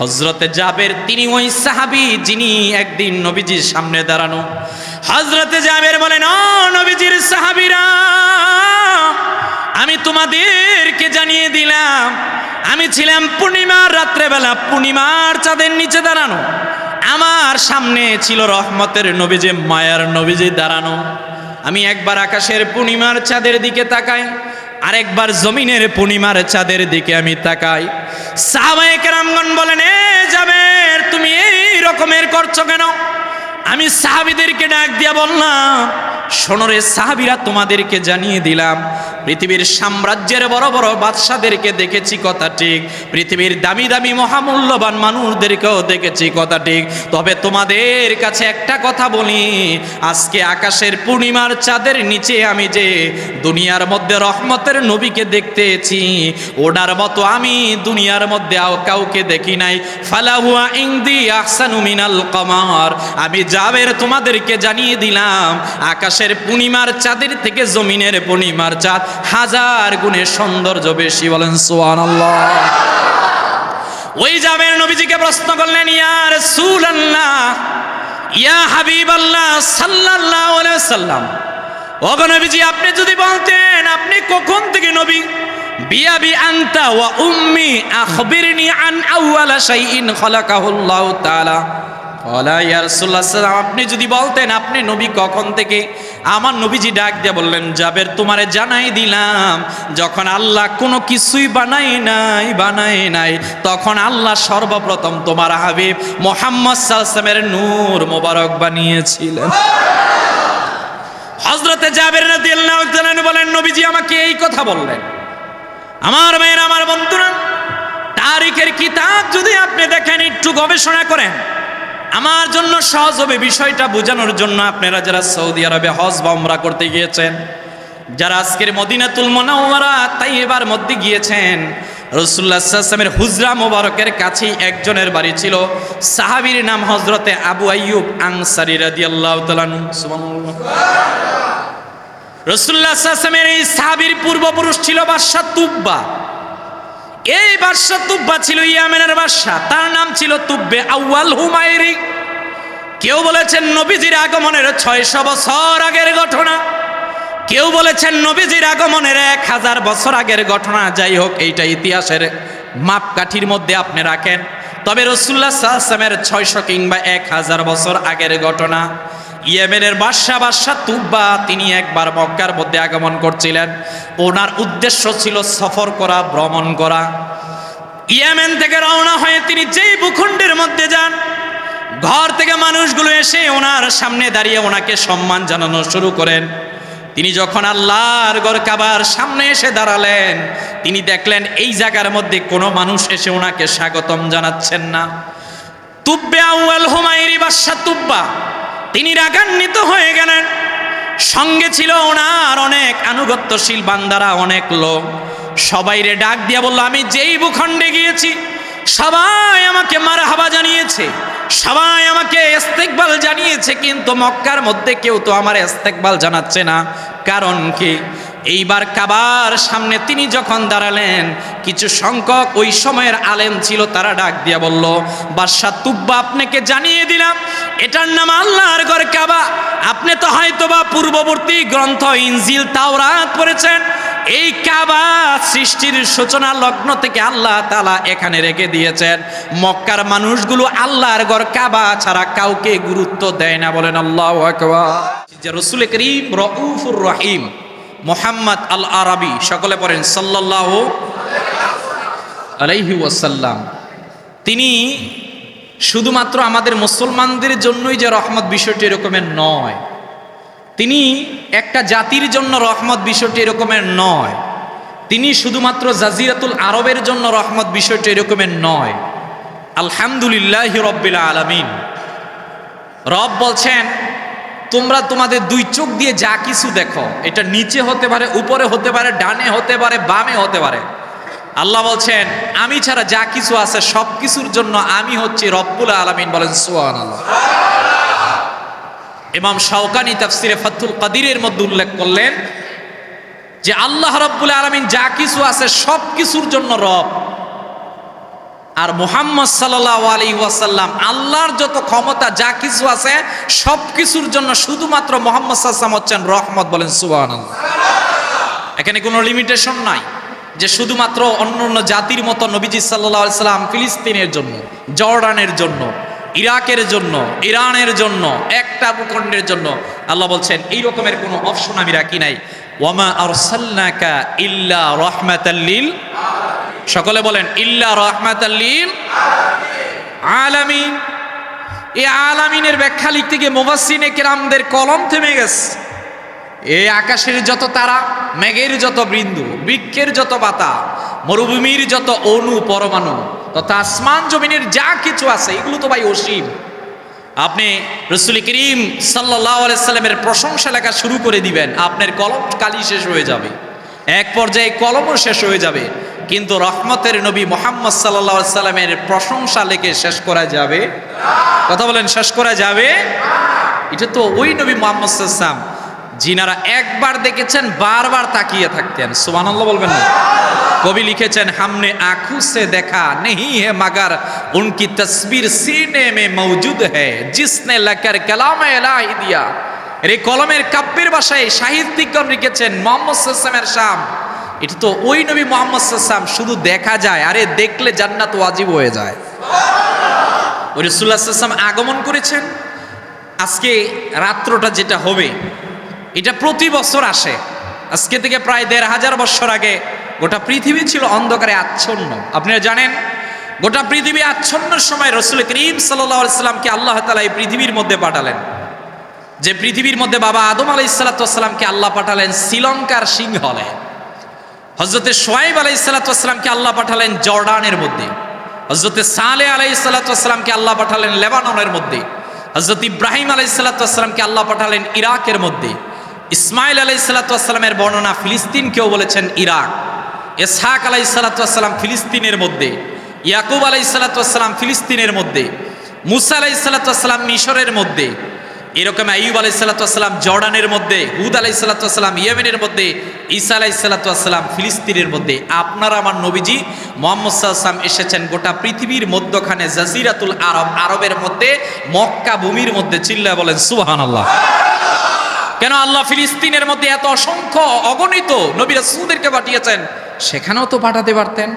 হযরতে জাবের তিনি ওই সাহাবী যিনি একদিন নবীজির সামনে দাঁড়ানো। হযরতে জাবের বলেন, ও নবীজির সাহাবীরা, আমি তোমাদেরকে জানিয়ে দিলাম, আমি ছিলাম পূর্ণিমার রাত্রেবেলা পূর্ণিমার চাঁদের নিচে দাঁড়ানো। আমার সামনে ছিল রহমতের নবীজি, মায়ার নবীজি দাঁড়ানো। আমি একবার আকাশের পূর্ণিমার চাঁদের দিকে তাকাই, আরেকবার জমিনের পূর্ণিমার চাঁদের দিকে আমি তাকাই। সাহাবায়ে কেরামগণ বলেন, এ জাবের, তুমি এই রকমের করছো কেন? আমি সাহাবীদেরকে ডাক দিয়া বললাম, শোনো রে সাহাবীরা, তোমাদেরকে জানিয়ে দিলাম, পৃথিবীর সাম্রাজ্যের বড় বড় বাদশাদেরকে দেখেছি কথা ঠিক, পৃথিবীর দামি দামি মহামূল্যবান মানুষদেরকেও দেখেছি কথা ঠিক, তবে তোমাদের কাছে একটা কথা বলি, আজকে আকাশের পূর্ণিমার চাঁদের নিচে আমি যে দুনিয়ার মধ্যে রহমতের নবীকে দেখতেছি, ওনার মতো আমি দুনিয়ার মধ্যে কাউকে দেখি নাই। ফালাহুয়া ইনদি আহসানু মিনাল কমার। আমি জাবের তোমাদেরকে জানিয়ে দিলাম, আকাশের পূর্ণিমার চাঁদের থেকে জমিনের পূর্ণিমার চাঁদ হাজার গুণে সৌন্দর্য বেশি। বলেন সুবহানাল্লাহ। ওই জাবের নবীজিকে প্রশ্ন করলেন, ইয়া রাসূলুল্লাহ, ইয়া হাবিবাল্লাহ সাল্লাল্লাহু আলাইহি ওয়াসাল্লাম, ওগো নবীজি, আপনি যদি বলতেন আপনি কখন থেকে নবী, বিয়াবি আনতা ওয়া উম্মি আখবিরনি আন আউওয়ালা শাইইন খালাকাহুল্লাহু তাআলা। ওয়ালা ইয়া রাসূলুল্লাহ, আপনি যদি বলতেন আপনি নবী কখন থেকে, আমার নবীজি ডাক দিয়ে বললেন, জাবের তোমারে জানাই দিলাম, যখন আল্লাহ কোনো কিছুই বানায় নাই তখন আল্লাহ সর্বপ্রথম তোমার হাবিব মুহাম্মদ সাল্লাল্লাহু আলাইহি ওয়াসাল্লামের নূর মোবারক বানিয়েছিলেন। হযরতে জাবের রাদিয়াল্লাহু তাআলা বলেন, নবীজি আমাকে এই কথা বললেন। আমার ভাইয়েরা, আমার বন্ধুরা, তারিখের কিতাব যদি আপনি দেখেন, একটু গবেষণা করেন, আমার জন্য সহজ হবে বিষয়টা বোঝানোর জন্য। আপনারা যারা সৌদি আরবে হজ বা উমরা করতে গিয়েছেন, যারা আজকের মদিনাতুল মুনাওয়ারা তাইয়্যিবার মধ্যে গিয়েছেন, রাসূলুল্লাহ সাল্লাল্লাহু আলাইহি ওয়াসাল্লামের হুজরা মোবারকের কাছেই একজনের বাড়ি ছিল, সাহাবীর নাম হযরতে আবু আইয়ুব আনসারী রাদিয়াল্লাহু তাআলা আনহু। সুবহানাল্লাহ। রাসূলুল্লাহ সাল্লাল্লাহু আলাইহি ওয়াসাল্লামের এই সাহাবীর পূর্বপুরুষ ছিল বাদশা তুব্বা। এই বাদশা তুব্বা ছিল ইয়ামেনের বাদশা, তার নাম ছিল তুব্বে আউয়াল হুমায়রি। কেউ বলেছেন নবীজির আগমনের 600 বছর আগের ঘটনা, কেউ বলেছেন নবীজির আগমনের 1000 বছর আগের ঘটনা। যাই হোক, এইটা ইতিহাসের মাপকাঠির মধ্যে আপনি রাখেন, তবে রাসূলুল্লাহ সাল্লাল্লাহু আলাইহি ওয়াসাল্লামের 600 কিংবা 1000 বছর আগের ঘটনা। ইয়েমেনের বাদশা তুব্বা তিনি একবার মক্কার মধ্যে আগমন করছিলেন। ওনার উদ্দেশ্য ছিল সফর করা, ভ্রমণ করা। ইয়েমেন থেকে রওনা হয়ে তিনি যেই ভূখণ্ডের মধ্যে যান, ঘর থেকে মানুষগুলো এসে ওনার সামনে দাঁড়িয়ে ওনাকে সম্মান জানানো শুরু করেন। তিনি যখন আল্লাহর ঘর কাবার সামনে এসে দাঁড়ালেন, তিনি দেখলেন এই জায়গার মধ্যে কোনো মানুষ এসে ওনাকে স্বাগতম জানাচ্ছেন না। তুব্বে আউয়াল হুমায়রি বাদশা তুব্বা তিনি রাগান্বিত হয়ে গেলেন। সঙ্গে ছিল ওনার অনেক আনুগত্যশীল বান্দারা, অনেক লোক। সবাইরে ডাক দিয়া বলল, আমি যেই ভূখণ্ডে গিয়েছি সবাই আমাকে মারহাবা জানিয়েছে, সবাই আমাকে ইস্তেকবাল জানিয়েছে, কিন্তু মক্কার মধ্যে কেউ তো আমার ইস্তেকবাল জানাচ্ছে না। কারণ কি? এইবার কাবার সামনে তিনি যখন দাঁড়ালেন, কিছু সংখ্যক ওই সময়ের আলেম ছিল, তারা ডাক দিয়া বলল, বাদশা তুব্বা, আপনাকে জানিয়ে দিলাম, এটার নাম আল্লাহর ঘর কাবা। আপনি তো হয়তোবা পূর্ববর্তী গ্রন্থ ইনজিল তাওরাত পড়েছেন। এই কাবা সৃষ্টির সূচনা লগ্ন থেকে আল্লাহ তাআলা এখানে রেখে দিয়েছেন। মক্কার মানুষগুলো আল্লাহর ঘর কাবা ছাড়া কাউকে গুরুত্ব দেয় না। বলেন আল্লাহু আকবার। যে রাসূল করিম রউফুর রহিম মুহাম্মদ আল আরবি, সকলে পড়েন সাল্লাল্লাহু আলাইহি ওয়াসাল্লাম, তিনি শুধুমাত্র আমাদের মুসলমানদের জন্যই যে রহমত, বিষয়টি এরকমের নয়। তিনি একটা জাতির জন্য রহমত, বিষয়টি এরকমের নয়। তিনি শুধুমাত্র জাজিরাতুল আরবের জন্য রহমত, বিষয়টি এরকমের নয়। আলহামদুলিল্লাহি রাব্বিল আলামিন। রব বলছেন, তোমরা তোমাদের দুই চোখ দিয়ে যা কিছু দেখো, এটা নিচে হতে পারে, উপরে হতে পারে, ডানে হতে পারে, বামে হতে পারে, আল্লাহ বলছেন আমি ছাড়া যা কিছু আছে সব কিছুর জন্য আমি হচ্ছি রব্বুল আলামিন। বলেন সুবহানাল্লাহ। ইমাম শাওকানি তাফসিরে ফাথুল কাদিরের মধ্যে উল্লেখ করলেন যে আল্লাহ রব্বুল আলামিন যা কিছু আছে সব কিছুর জন্য রব। আর মুহাম্মদ সাল্লাল্লাহু আলাইহি ওয়াসাল্লাম আল্লাহর যত ক্ষমতা যা কিছু আছে সব কিছুর জন্য শুধুমাত্র মুহাম্মদ সাল্লাল্লাহু আলাইহি ওয়াসাল্লাম হচ্ছেন রহমত। বলেন সুবহানাল্লাহ। এখানে কোনো লিমিটেশন নাই যে শুধুমাত্র অন্য জাতির মতো নবীজি সাল্লাল্লাহু আলাইহি ওয়াসাল্লাম ফিলিস্তিনের জন্য, জর্ডানের জন্য, ইরাকের জন্য, ইরানের জন্য, একটা ভূখণ্ডের জন্য। আল্লাহ বলছেন এই রকমের কোনো অপশন আমি রাখি নাই। ওয়ামা আরসালনাকা ইল্লা রাহমাতাল লিল, সকলে বলেন ইল্লা রাহমাতাল লিল আলামিন। এই আলামিনের ব্যাখ্যা লিখতে গিয়ে মুফাসসিরিনে কেরামদের কলম থেমে গেছে। এই আকাশের যত তারা, মেঘের যত বিন্দু, বৃক্ষের যত পাতা, মরুভূমির যত অণু পরমাণু তথা আসমান জমিনের যা কিছু আছে এগুলো তো ভাই অসীম। আপনি রাসূল করিম সাল্লাল্লাহু আলাইহি সাল্লামের প্রশংসা লেখা শুরু করে দিবেন, আপনার কলম কালি শেষ হয়ে যাবে, এক পর্যায়ে কলমও শেষ হয়ে যাবে, কিন্তু রহমতের নবী মুহাম্মদ সাল্লাল্লাহু আলাইহি সাল্লামের প্রশংসা লেখে শেষ করা যাবে? কথা বলেন, শেষ করা যাবে? এটা তো ওই নবী মুহাম্মদ সাল্লাল্লাহু আলাইহি সাল্লাম যিনারা একবার দেখেছেন বারবার তাকিয়ে থাকতেন। সুবহানাল্লাহ বলবেন না? কবি লিখেছেন हमने आंखों से देखा नहीं है मगर उनकी तस्वीर सीने में मौजूद है जिसने लकर कलाम इलाही दिया। এই কলমের কাব্যের ভাষায় সাহিত্যিকগণ লিখেছেন মুহাম্মদ সাল্লাল্লাহু আলাইহি ওয়াসাল্লামের শাম, এটা তো ওই নবী মুহাম্মদ সাল্লাল্লাহু আলাইহি ওয়াসাল্লাম, শুধু দেখা যায়, আরে দেখলে জান্নাত ওয়াজিব হয়ে যায়। ওই রাসূলুল্লাহ সাল্লাল্লাহু আলাইহি ওয়াসাল্লাম আগমন করেছেন। আজকে রাত্রটা যেটা হবে এটা প্রতি বছর আসে। আজকে থেকে প্রায় ১৫০০ বছর আগে গোটা পৃথিবী ছিল অন্ধকারে আচ্ছন্ন। আপনারা জানেন গোটা পৃথিবী আচ্ছন্নের সময় রাসূল করিম সাল্লাল্লাহু আলাইহি সাল্লামকে আল্লাহ তাআলা এই পৃথিবীর মধ্যে পাঠালেন। যে পৃথিবীর মধ্যে বাবা আদম আলাইহিস সালাতু ওয়াস সালামকে আল্লাহ পাঠালেন শ্রীলঙ্কার সিংহলে, হযরতে শুআয়ব আলাইহিস সালাতু ওয়াস সালামকে আল্লাহ পাঠালেন জর্ডানের মধ্যে, হযরতে সালেহ আলাইহিস সালাতু ওয়াস সালামকে আল্লাহ পাঠালেন লেবাননের মধ্যে, হযরত ইব্রাহিম আলাইহিস সালাতু ওয়াস সালামকে আল্লাহ পাঠালেন ইরাকের মধ্যে, ইসমাইল আলাইহিস সালাতু ওয়াস সালামের বর্ণনা ফিলিস্তিনকেও বলেছেন ইরাক, ইসহাক আলাইহিস সালাতু ওয়াস সালাম ফিলিস্তিনের মধ্যে, ইয়াকুব আলাইহিস সালাতু ওয়াস সালাম ফিলিস্তিনের মধ্যে, মুসা আলাইহিস সালাতু ওয়াস সালাম মিশরের মধ্যে, এরকম আইয়ুব আলাইহিস সালাতু ওয়াস সালাম জর্ডানের মধ্যে, হুদ আলাইহিস সালাতু ওয়াস সালাম ইয়েমেনের মধ্যে, ঈসা আলাইহিস সালাতু ওয়াস সালাম ফিলিস্তিনের মধ্যে। আপনার আমার নবীজি মুহাম্মদ সাল্লাল্লাহু আলাইহি ওয়াসাল্লাম এসেছেন গোটা পৃথিবীর মধ্যখানে জাজিরাতুল আরব, আরবের মধ্যে মক্কা ভূমির মধ্যে। চিল্লায় বলেন সুবহানাল্লাহ। কেন আল্লাহ ফিলিস্তিনের মধ্যে এত অসংখ্য অগণিত নবী রাসূলদেরকে পাঠিয়েছেন, সেখানেও তো পাঠাতে পারতেন।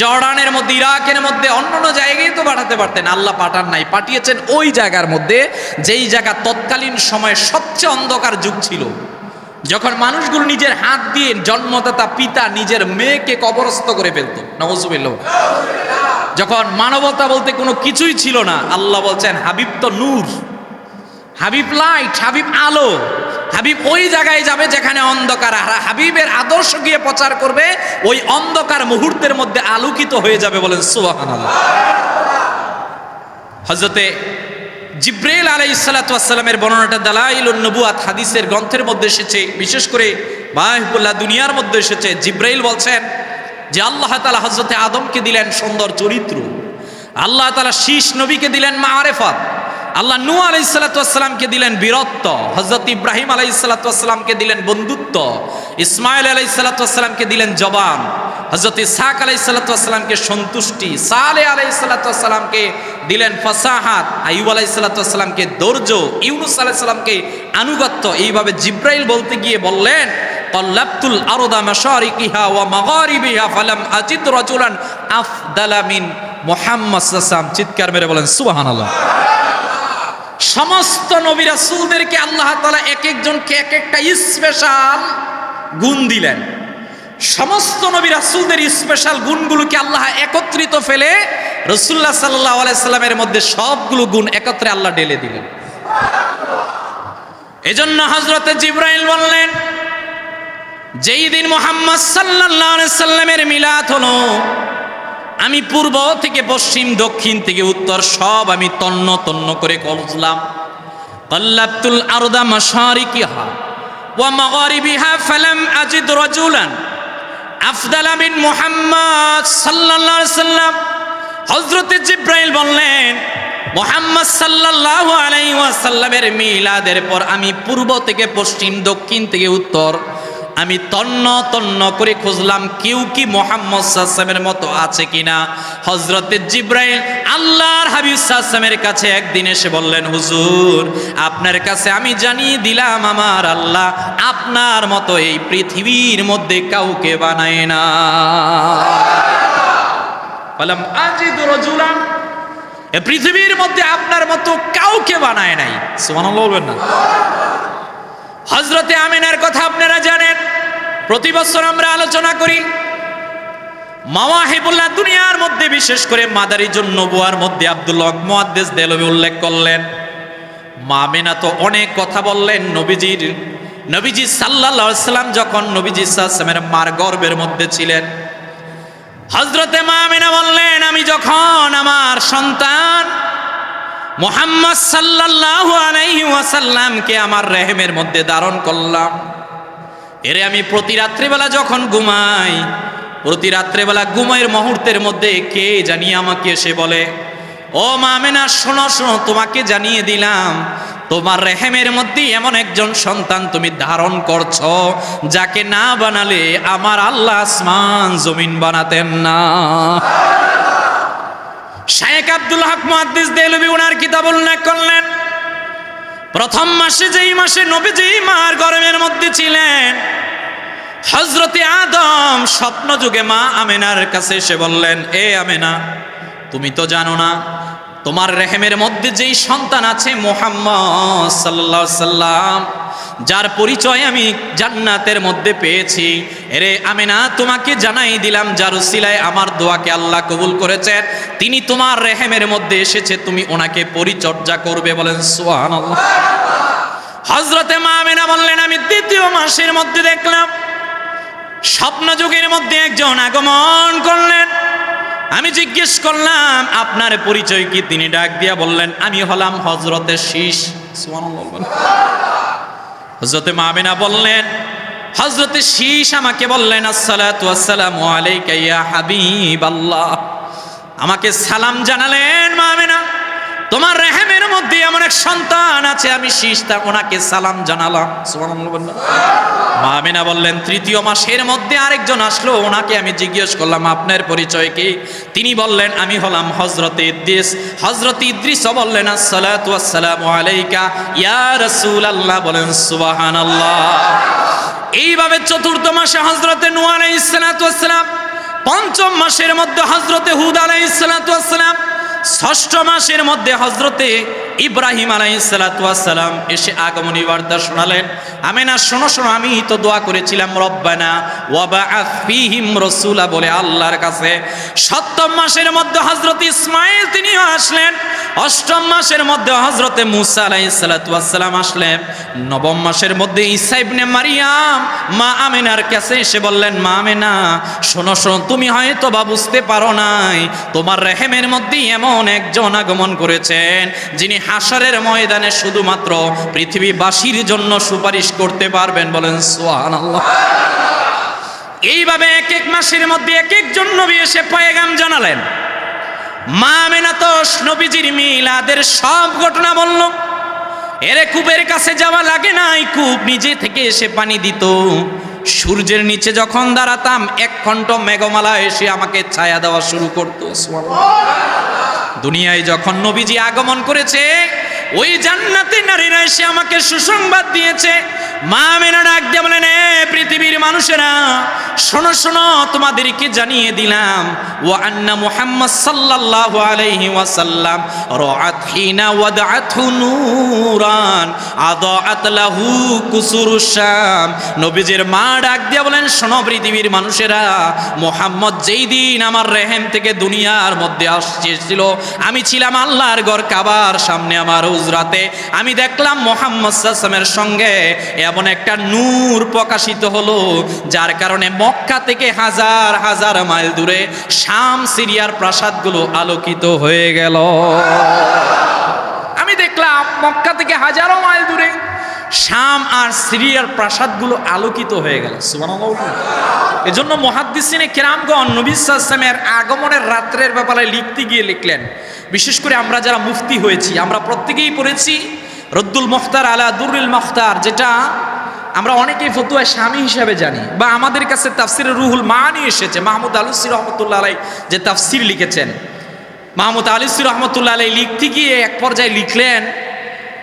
জর্ডানের মধ্যে, ইরাকের মধ্যে, অন্যান্য জায়গায় তো পাঠাতে পারতেন, আল্লাহ পাঠান নাই, পাঠিয়েছেন ওই জায়গার মধ্যে যেই জায়গা তৎকালীন সময়ে সবচেয়ে অন্ধকার যুগ ছিল, যখন মানুষগুলো নিজের হাত দিয়ে জন্মদাতা পিতা নিজের মেয়েকে কবরস্থ করে ফেলত। নাউযুবিল্লাহ। যখন মানবতা বলতে কোনো কিছুই ছিল না, আল্লাহ বলছেন হাবিব তো নূর, হাবিব লাইট, হাবিব আলো, হাবিব ওই জায়গায় যাবে যেখানে অন্ধকার, আর হাবিবের আদর্শ গিয়ে প্রচার করবে, ওই অন্ধকার মুহূর্তের মধ্যে আলোকিত হয়ে যাবে। বলেন সুবহানাল্লাহ। হযরতে জিবরাইল আলাইহিস সালাতু ওয়াস সালামের বর্ণনাটা দালাইলুন নবুয়াত হাদিসের গ্রন্থের মধ্যে এসেছে, বিশেষ করে মাহবুল্লাহ দুনিয়ার মধ্যে এসেছে। জিবরাইল বলছেন যে আল্লাহ তাআলা হযরতে আদমকে দিলেন সুন্দর চরিত্র, আল্লাহ তাআলা শীষ নবীকে দিলেন মাআরিফাত, আল্লাহ নূহ আলাইহিস সালাতু ওয়াস সালামকে দিলেন বীরত্ব, হযরত ইব্রাহিম আলাইহিস সালাতু ওয়াস সালামকে দিলেন বন্ধুত্ব, ইসমাইল আলাইহিস সালাতু ওয়াস সালামকে দিলেন জবান, হযরত ইসহাক আলাইহিস সালাতু ওয়াস সালামকে সন্তুষ্টি, সালেহ আলাইহিস সালাতু ওয়াস সালামকে দিলেন ফাসাহাত, আইয়ুব আলাইহিস সালাতু ওয়াস সালামকে ধৈর্য, ইউনূস আলাইহিস সালামকে আনুগত্য। এইভাবে জিবরাইল বলতে গিয়ে বললেন তাল্লাবতুল আরদা মাশারিকিহা ওয়া মাগারিবিহা ফালাম আজিদ রাজুলান আফদালা মিন মুহাম্মদ সাল্লাল্লাহু আলাইহি ওয়াসাল্লাম। চিৎকার মেরে বলেন সুবহানাল্লাহ। সমস্ত নবী রাসূলদেরকে আল্লাহ তাআলা এক একজনকে এক একটা স্পেশাল গুণ দিলেন। সমস্ত নবী রাসূলদের স্পেশাল গুণগুলোকে আল্লাহ একত্রিত ফেলে রাসূলুল্লাহ সাল্লাল্লাহু আলাইহি সাল্লামের মধ্যে সবগুলো গুণ একত্রে আল্লাহ ঢেলে দিলেন। এজন্য হযরতে জিবরাইল বললেন, যেই দিন মুহাম্মদ সাল্লাল্লাহু আলাইহি সাল্লামের মিলাদ হলো, আমি পূর্ব থেকে পশ্চিম, দক্ষিণ থেকে উত্তর সব আমি তন্ন তন্ন করে খুঁজলাম। তাল্লাবতুল আরদা মাশারিকিহা ওয়া মাগারিবিহা ফালাম আজিদ রাজুলান আফদালা মিন মুহাম্মদ সাল্লাল্লাহু আলাইহি সাল্লাম। হযরতে জিবরাইল বললেন, মুহাম্মদ সাল্লাল্লাহু আলাইহি ওয়াসাল্লামের মিলাদের পর আমি পূর্ব থেকে পশ্চিম, দক্ষিণ থেকে উত্তর আমি তন্ন তন্ন করে খুঁজলাম কেউ কি মুহাম্মদ সাল্লাল্লাহু আলাইহি ওয়াসাল্লামের মতো আছে কিনা। হযরতে জিবরাইল আল্লাহর হাবিব সাল্লাল্লাহু আলাইহি ওয়াসাল্লামের কাছে একদিন এসে বললেন, হুজুর আপনার কাছে আমি জানিয়ে দিলাম আমার আল্লাহ আপনার মতো এই পৃথিবীর মধ্যে কাউকে বানায় না। বললাম আজিদ রাজুলান, এই পৃথিবীর মধ্যে আপনার মতো কাউকে বানায় নাই। সুবহানাল্লাহ বলবেন না? হযরতে আমিনার কথা আপনারা জানেন, প্রতি বছর আমরা আলোচনা করি। মাওয়াহিবুল্লাহ দুনিয়ার মধ্যে বিশেষ করে মাদারিজুন নবুয়ার মধ্যে আব্দুল হক মুহাদ্দিস দেলভী উল্লেখ করলেন, মা আমিনা তো অনেক কথা বললেন নবীজি সাল্লাল্লাহু আলাইহি সাল্লাম যখন নবীজি সাল্লাল্লাহু আলাইহি সাল্লামের মার গর্ভের মধ্যে ছিলেন। হযরতে মা আমিনা বললেন, আমি যখন আমার সন্তান মুহাম্মদ সাল্লাল্লাহু আলাইহি ওয়াসাল্লামকে আমার রেহেমের মধ্যে ধারণ করলাম, এরে আমি প্রতি রাত্রিবেলা যখন ঘুমাই, প্রতি রাত্রিবেলা ঘুমের মুহূর্তের মধ্যে কে জানি আমাকে এসে বলে, ও মা আমিনা শোনো শোনো, তোমাকে জানিয়ে দিলাম তোমার রেহেমের মধ্যে এমন একজন সন্তান তুমি ধারণ করছো যাকে না বানালে আমার আল্লাহ আসমান জমিন বানাতেন না। শায়েখ আব্দুল হক মুহাদ্দিস দেলভী ওনার কিতাব উল্লেখ করলেন, প্রথম মাসে যেই মাসে নবীজি মার গর্ভের মধ্যে ছিলেন, হযরতে আদম স্বপ্ন যুগে মা আমিনার কাছে এসে বললেন, এ আমিনা তুমি তো জানো না তোমার রেহেমের মধ্যে যেই সন্তান আছে মুহাম্মদ সাল্লাল্লাহু আলাইহি সাল্লাম, যার পরিচয় আমি জান্নাতের মধ্যে পেয়েছি, এরে আমিনা তোমাকে জানাই দিলাম যার উসিলায় আমার দোয়াকে আল্লাহ কবুল করেছেন, তিনি তোমার রেহেমের মধ্যে এসেছে, তুমি ওনাকে পরিচর্যা করবে। বলেন সুবহানাল্লাহ। হযরতে মা আমিনা বললেন, আমি দ্বিতীয় মাসের মধ্যে দেখলাম স্বপ্ন যুগের মধ্যে একজন আগমন করলেন। আমি জিজ্ঞেস করলাম আপনার পরিচয় কি? তিনি ডাক দিয়া বললেন, আমি হলাম হযরতে শীষ। সুবহানাল্লাহ। হযরতে মা আমিনা বললেন, হযরতে শীষ আমাকে বললেন, আসসালাতু ওয়াসসালামু আলাইকা ইয়া হাবিবাল্লাহ, আমাকে সালাম জানালেন, মা আমিনা তোমার রেহেমের মধ্যে এমন এক সন্তান আছে, আমি শীষ তা ওনাকে সালাম জানালাম। সুবহানাল্লাহ। মা আমিনা বললেন, তৃতীয় মাসের মধ্যে আরেকজন আসলো, ওনাকে আমি জিজ্ঞেস করলাম আপনার পরিচয় কি? তিনি বললেন, আমি হলাম হযরতে ইদ্রিস। হযরতে ইদ্রিসও বললেন, আসসালাতু ওয়াসসালামু আলাইকা ইয়া রাসূলুল্লাহ। বলেন সুবহানাল্লাহ। এইভাবে চতুর্থ মাসে হযরতে নূহ আলাইহিস সালাতু ওয়াসসালাম, পঞ্চম মাসের মধ্যে হযরতে হুদ আলাইহিস সালাতু ওয়াসসালাম, ষষ্ঠ মাসের মধ্যে হযরতে ইব্রাহিম আলাইহিস সালাতু ওয়াসসালাম এসে আগমনী বার্তা শোনালেন। আমিনা শোনো শোনো, আমি তো দোয়া করেছিলাম রব্বানা ওয়াবাআথ ফীহিম রাসূলা বলে আল্লাহর কাছে। সপ্তম মাসের মধ্যে হযরতে ইসমাঈল তিনিও আসলেন। অষ্টম মাসের মধ্যে হযরতে মূসা আলাইহিস সালাতু ওয়াসসালাম আসলেন। নবম মাসের মধ্যে ঈসা ইবনে মারিয়াম মা আমিনার কাছে এসে বললেন, মা আমিনা শোনো শোনো, তুমি হয়তো বা বুঝতে পারো নাই, তোমার রেহেমের মধ্যে এমন একজন আগমন করেছেন যিনি হাসরের ময়দানে শুধুমাত্র পৃথিবীবাসীর জন্য সুপারিশ করতে পারবেন। বলেন সুবহানাল্লাহ। এইভাবে এক এক মাসের মধ্যে এক একজন নবী এসে পয়গাম জানালেন। মা আমিনা তো নবীজির মিলাদের সব ঘটনা বলল। এরে কূপের কাছে যাওয়া লাগে নাই, কূপ নিজে থেকে এসে পানি দিত। সূর্যের নিচে যখন দাঁড়াতাম, এক খণ্ড মেঘমালা এসে আমাকে ছায়া দেওয়া শুরু করতো। দুনিয়ায় যখন নবীজি আগমন করেছে, ওই জান্নাতি নারীরা এসে আমাকে সুসংবাদ দিয়েছে। মা আমিনা ডাক দিয়ে বলেন, এ পৃথিবীর মানুষেরা শোনো শোনো, তোমাদেরকে জানিয়ে দিলাম ওয়া আন্না মুহাম্মদ সাল্লাল্লাহু আলাইহি ওয়াসাল্লাম রাআত হিনা ওয়াদাআতহু নূরান আদাআত লাহু কুসুরুশ শাম। নবীজির মা ডাক দিয়ে বলেন, শোনো পৃথিবীর মানুষেরা, মুহাম্মদ যেই দিন আমার রেহেম থেকে দুনিয়ার মধ্যে আসছিল, আমি ছিলাম আল্লাহর ঘর কাবার সামনে আমার হুজরাতে। আমি দেখলাম মুহাম্মদ সাল্লাল্লাহু আলাইহি ওয়াসাল্লামের সঙ্গে এমন একটা নূর প্রকাশিত হলো, যার কারণে মক্কা থেকে হাজার হাজার মাইল দূরে শাম সিরিয়ার প্রাসাদগুলো আলোকিত হয়ে গেল। আমি দেখলাম মক্কা থেকে হাজারো মাইল দূরে শাম আর সিরিয়ার প্রাসাদগুলো আলোকিত হয়ে গেল। সুবহানাল্লাহ। এজন্য মুহাদ্দিসিনে কেরামগণ নবী সাল্লাল্লাহু আলাইহি ওয়াসাল্লামের আগমনের রাত্রের ব্যাপারে লিখতে গিয়ে লিখলেন, বিশেষ করে আমরা যারা মুফতি হয়েছি, আমরা প্রত্যেকেই পড়েছি রদ্দুল মুখতার আলা দুরুল মুখতার, যেটা আমরা অনেকেই ফতুয়া স্বামী হিসাবে জানি, বা আমাদের কাছে তাফসিরে রুহুল মানি এসেছে। মাহমুদ আলুসি রহমতুল্লাহ আলাই যে তাফসির লিখেছেন, মাহমুদ আলুসি রহমতুল্লাহ আলাই লিখতে গিয়ে এক পর্যায়ে লিখলেন